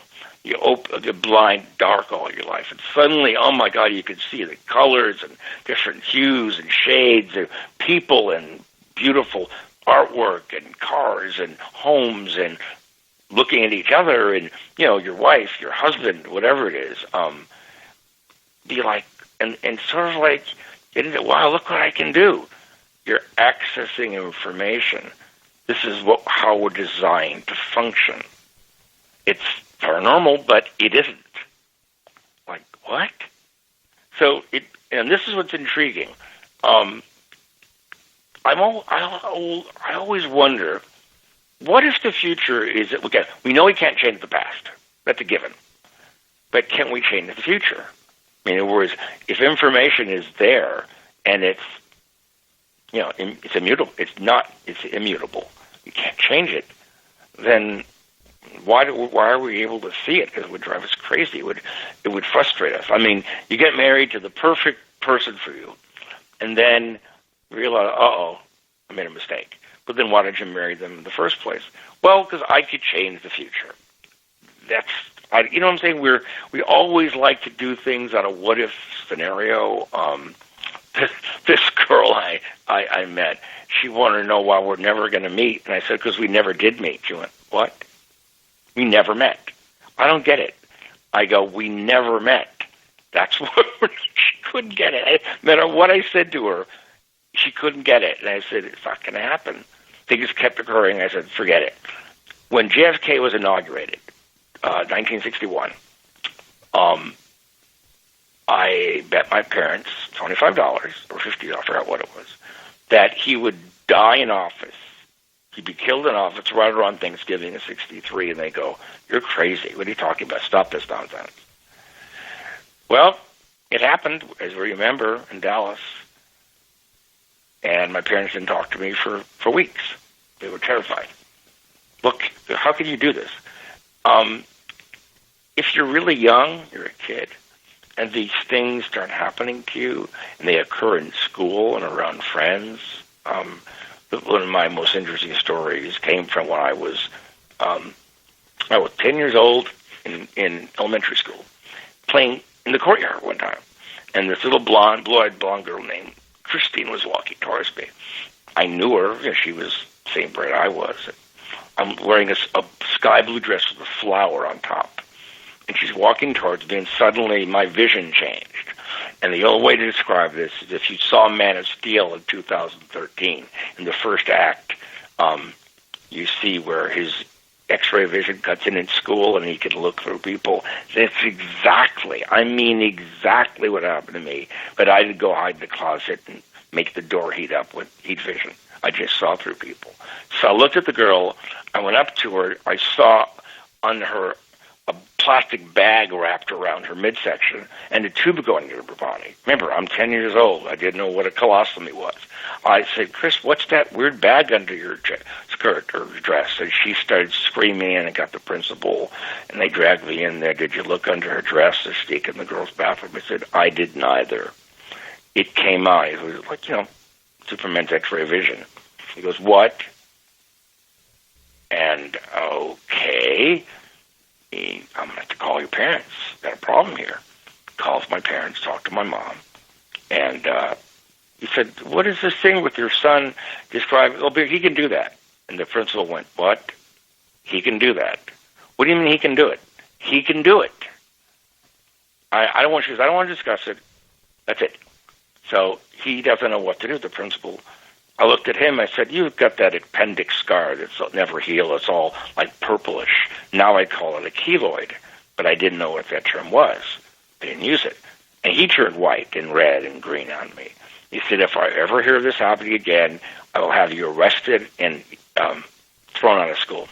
You're blind, dark all your life, and suddenly, oh my God, you can see the colors and different hues and shades of people and beautiful artwork and cars and homes and looking at each other and, you know, your wife, your husband, whatever it is. Be like, and sort of like, wow, look what I can do. You're accessing information. This is how we're designed to function. It's paranormal, but it isn't. Like, what? So, and this is what's intriguing. I always wonder, what if the future is, okay, we know we can't change the past. That's a given. But can we change the future? I mean, in other words, if information is there and it's, you know, it's immutable, it's immutable, you can't change it, then why are we able to see it? Because it would drive us crazy. It would frustrate us. I mean, you get married to the perfect person for you, and then realize, uh-oh, I made a mistake. But then why did you marry them in the first place? Well, because I could change the future. You know what I'm saying? We always like to do things on a what-if scenario. This girl I met, she wanted to know why we're never going to meet. And I said, because we never did meet. She went, what? We never met. I don't get it. I go, we never met. That's what she couldn't get it. No matter what I said to her, she couldn't get it. And I said, it's not going to happen. Things kept occurring. I said, forget it. When JFK was inaugurated, 1961, I bet my parents $25 or $50, I forgot what it was, that he would die in office. He'd be killed in office right around Thanksgiving in '63, and they go, you're crazy. What are you talking about? Stop this nonsense. Well, it happened, as we remember, in Dallas, and my parents didn't talk to me for weeks. They were terrified. Look, how can you do this? If you're really young, you're a kid, and these things start happening to you, and they occur in school and around friends. One of my most interesting stories came from when I was 10 years old in elementary school, playing in the courtyard one time, and this little blue-eyed blonde girl named Christine was walking towards me. I knew her. She was the same grade I was. I'm wearing a sky blue dress with a flower on top. And she's walking towards me, and suddenly my vision changed. And the only way to describe this is if you saw Man of Steel in 2013, in the first act, you see where his X-ray vision cuts in school and he can look through people. That's exactly what happened to me. But I didn't go hide in the closet and make the door heat up with heat vision. I just saw through people. So I looked at the girl. I went up to her. I saw on her a plastic bag wrapped around her midsection and a tube going into her body. Remember, I'm 10 years old. I didn't know what a colostomy was. I said, Chris, what's that weird bag under your skirt or dress? And she started screaming, and I got the principal, and they dragged me in there. Did you look under her dress or sneak in the girl's bathroom? I said, I did neither. It came out. It was like, Superman's X-ray vision. He goes, what? And, okay, I'm going to have to call your parents. Got a problem here. Calls my parents, talked to my mom, and he said, what is this thing with your son? Describe, he can do that. And the principal went, what? He can do that. What do you mean he can do it? He can do it. I don't want to discuss it. That's it. So he doesn't know what to do, the principal. I looked at him, I said, you've got that appendix scar that's never healed. It's all like purplish. Now I call it a keloid, but I didn't know what that term was. I didn't use it. And he turned white and red and green on me. He said, if I ever hear this happening again, I will have you arrested and thrown out of school.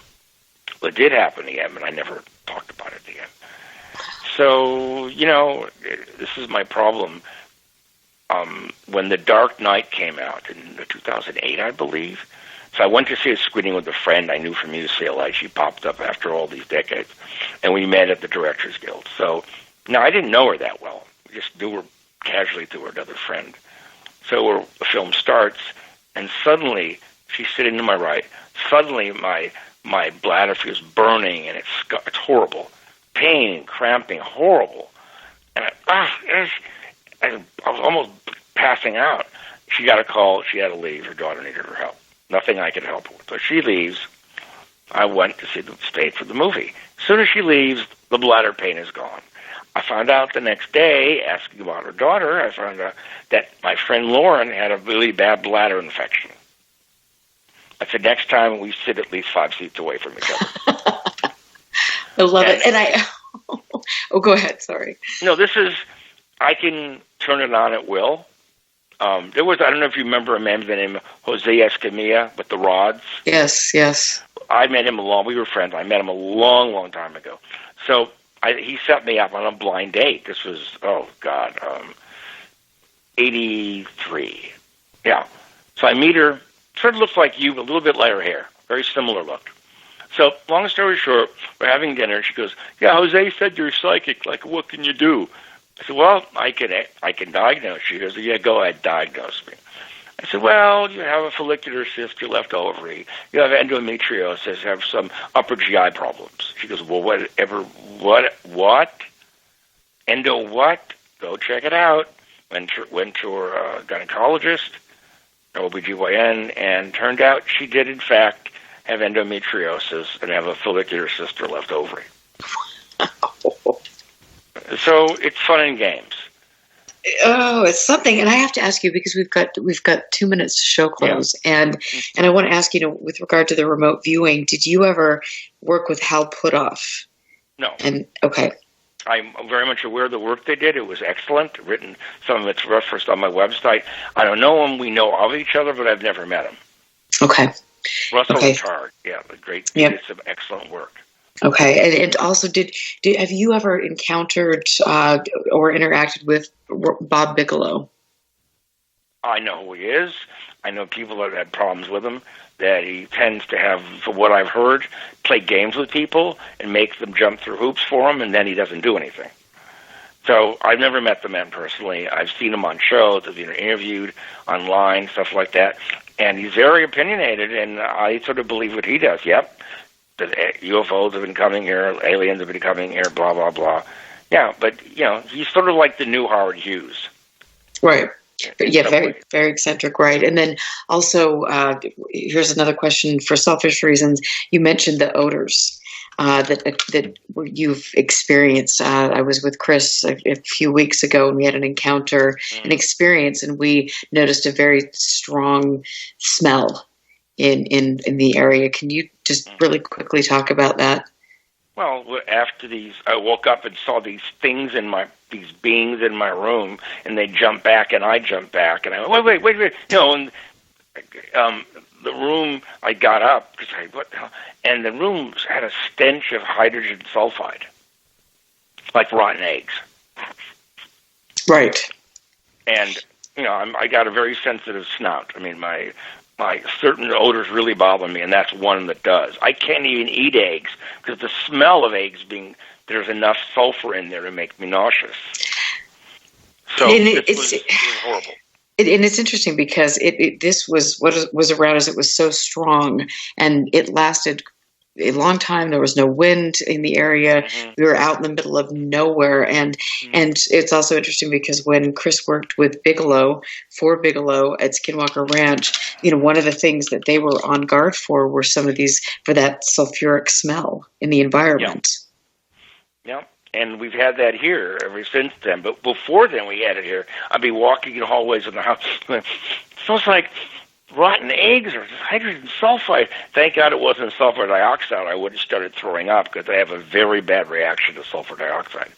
Well, it did happen again, but I never talked about it again. So, this is my problem. When The Dark Knight came out in 2008, I believe, so I went to see a screening with a friend I knew from UCLA. She popped up after all these decades, and we met at the Directors Guild. So, now I didn't know her that well. We just knew her casually through another friend. So the film starts, and suddenly, she's sitting to my right. Suddenly, my bladder feels burning, and it's horrible. Pain, cramping, horrible. And I was almost passing out. She got a call. She had to leave. Her daughter needed her help. Nothing I could help her with. So she leaves. I went to stay for the movie. As soon as she leaves, the bladder pain is gone. I found out the next day, asking about her daughter, I found out that my friend Lauren had a really bad bladder infection. I said, next time we sit at least 5 seats away from each other. I love it. And go ahead, sorry. No, I can turn it on at will. I don't know if you remember a man by the name of Jose Escamilla with the rods. Yes. I met him we were friends. I met him a long, long time ago. So he set me up on a blind date. This was, 83. Yeah. So I meet her. Sort of looks like you, but a little bit lighter hair. Very similar look. So long story short, we're having dinner. She goes, yeah, Jose said you're psychic. Like, what can you do? I said, well, I can diagnose. She goes, yeah, go ahead, diagnose me. I said, well, you have a follicular cyst, your left ovary. You have endometriosis, you have some upper GI problems. She goes, well, what? Endo what? Go check it out. Went to her gynecologist, OBGYN, and turned out she did, in fact, have endometriosis, and have a follicular cyst left ovary. So it's fun and games. Oh, it's something, and I have to ask you because we've got 2 minutes to show close, and I want to ask you, with regard to the remote viewing, did you ever work with Hal Puthoff? No. And okay, I'm very much aware of the work they did. It was excellent. Written, some of it's referenced on my website. I don't know him. We know of each other, but I've never met him. Okay. Russell Tard, the great. He did some excellent work. Okay, and also, did have you ever encountered or interacted with Bob Bigelow? I know who he is. I know people that have had problems with him. That he tends to have, from what I've heard, play games with people and make them jump through hoops for him, and then he doesn't do anything. So I've never met the man personally. I've seen him on shows, I've been interviewed online, stuff like that, and he's very opinionated, and I sort of believe what he does. Yep. The UFOs have been coming here, aliens have been coming here, blah, blah, blah. Yeah, but, he's sort of like the new Howard Hughes. Right. Yeah, very eccentric, right. And then also, here's another question for selfish reasons. You mentioned the odors that you've experienced. I was with Chris a few weeks ago, and we had an encounter, an experience, and we noticed a very strong smell in the area. Can you just really quickly talk about that? Well, after I woke up and saw these beings in my room, and they jumped back, and I jumped back, and I went, wait, and the room, I got up because what the hell? And the room had a stench of hydrogen sulfide, like rotten eggs. Right. And I got a very sensitive snout. I mean, my certain odors really bother me, and that's one that does. I can't even eat eggs because the smell of eggs there's enough sulfur in there to make me nauseous. So it was horrible. And it's interesting because this was what was around us. It was so strong, and it lasted a long time. There was no wind in the area. Mm-hmm. We were out in the middle of nowhere, and it's also interesting because when Chris worked with Bigelow at Skinwalker Ranch, one of the things that they were on guard for were some of these, for that sulfuric smell in the environment. Yeah. And we've had that here ever since then. But before then, we had it here. I'd be walking in hallways in the house. It smells like rotten eggs or hydrogen sulfide. Thank God it wasn't sulfur dioxide. I would have started throwing up because I have a very bad reaction to sulfur dioxide.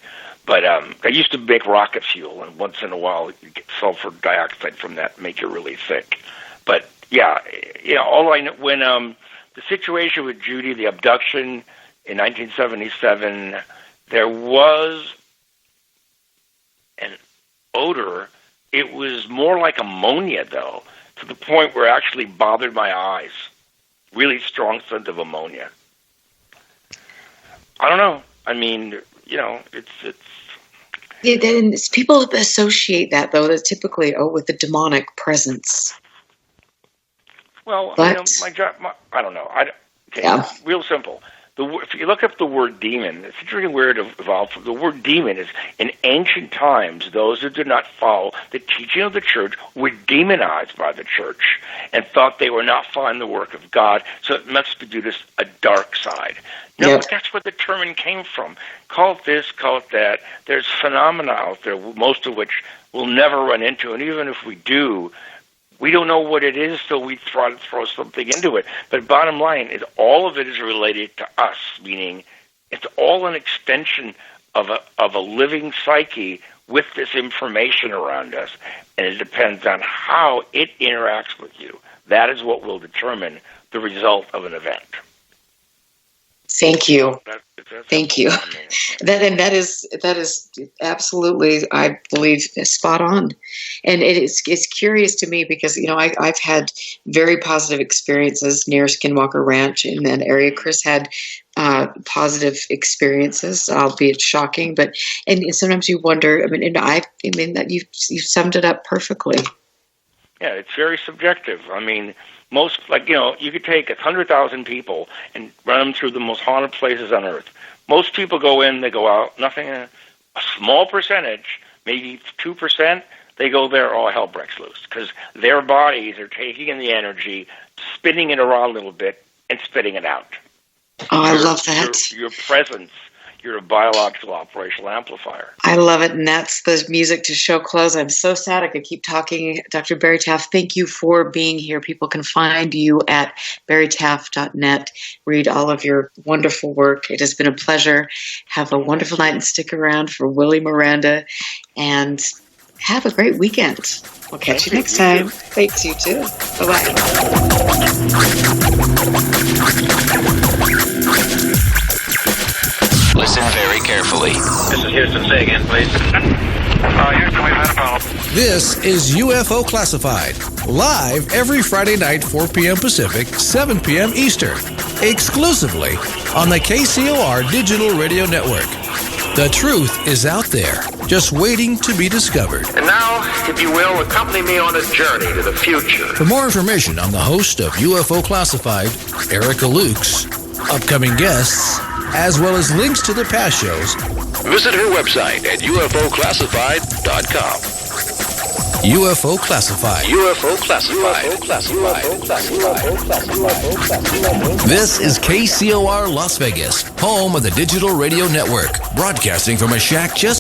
But I used to make rocket fuel, and once in a while you get sulfur dioxide from that, make you really sick. But yeah, all I know, when the situation with Judy, the abduction in 1977, there was an odor. It was more like ammonia, though, to the point where it actually bothered my eyes. Really strong scent of ammonia. I don't know. I mean, it's. Yeah, then people associate that, though, that typically, with the demonic presence. Well, my job, I don't know. Real simple. If you look up the word demon, it's interesting where it evolved. The word demon is, in ancient times, those who did not follow the teaching of the church were demonized by the church and thought they were not following the work of God, so it must be due to a dark side. No, that's where the term came from. Call it this, call it that. There's phenomena out there, most of which we'll never run into, and even if we do, we don't know what it is, so we try to throw something into it. But bottom line is all of it is related to us, meaning it's all an extension of a living psyche with this information around us, and it depends on how it interacts with you. That is what will determine the result of an event. Thank you. Thank you. That is absolutely, I believe, spot on. And it's curious to me because, I've had very positive experiences near Skinwalker Ranch in that area. Chris had positive experiences, albeit shocking, and sometimes you wonder, that you summed it up perfectly. Yeah, it's very subjective. Most, you could take 100,000 people and run them through the most haunted places on Earth. Most people go in, they go out, nothing. A small percentage, maybe 2%, they go there, all hell breaks loose because their bodies are taking in the energy, spinning it around a little bit, and spitting it out. Oh, I love that. Your presence. You're a biological operational amplifier. I love it, and that's the music to show close. I'm so sad I could keep talking. Dr. Barry Taff, thank you for being here. People can find you at barrytaff.net. Read all of your wonderful work. It has been a pleasure. Have a wonderful night and stick around for Willie Miranda, and have a great weekend. We'll catch you next time. Thanks, you too. Bye-bye. Listen very carefully. This is Houston. Say again, please. Houston, we've had a problem. This is UFO Classified, live every Friday night, 4 p.m. Pacific, 7 p.m. Eastern, exclusively on the KCOR Digital Radio Network. The truth is out there, just waiting to be discovered. And now, if you will, accompany me on a journey to the future. For more information on the host of UFO Classified, Erica Lukes, upcoming guests, as well as links to the past shows, visit her website at ufoclassified.com. UFO Classified. UFO Classified. This is KCOR Las Vegas, home of the Digital Radio Network, broadcasting from a shack just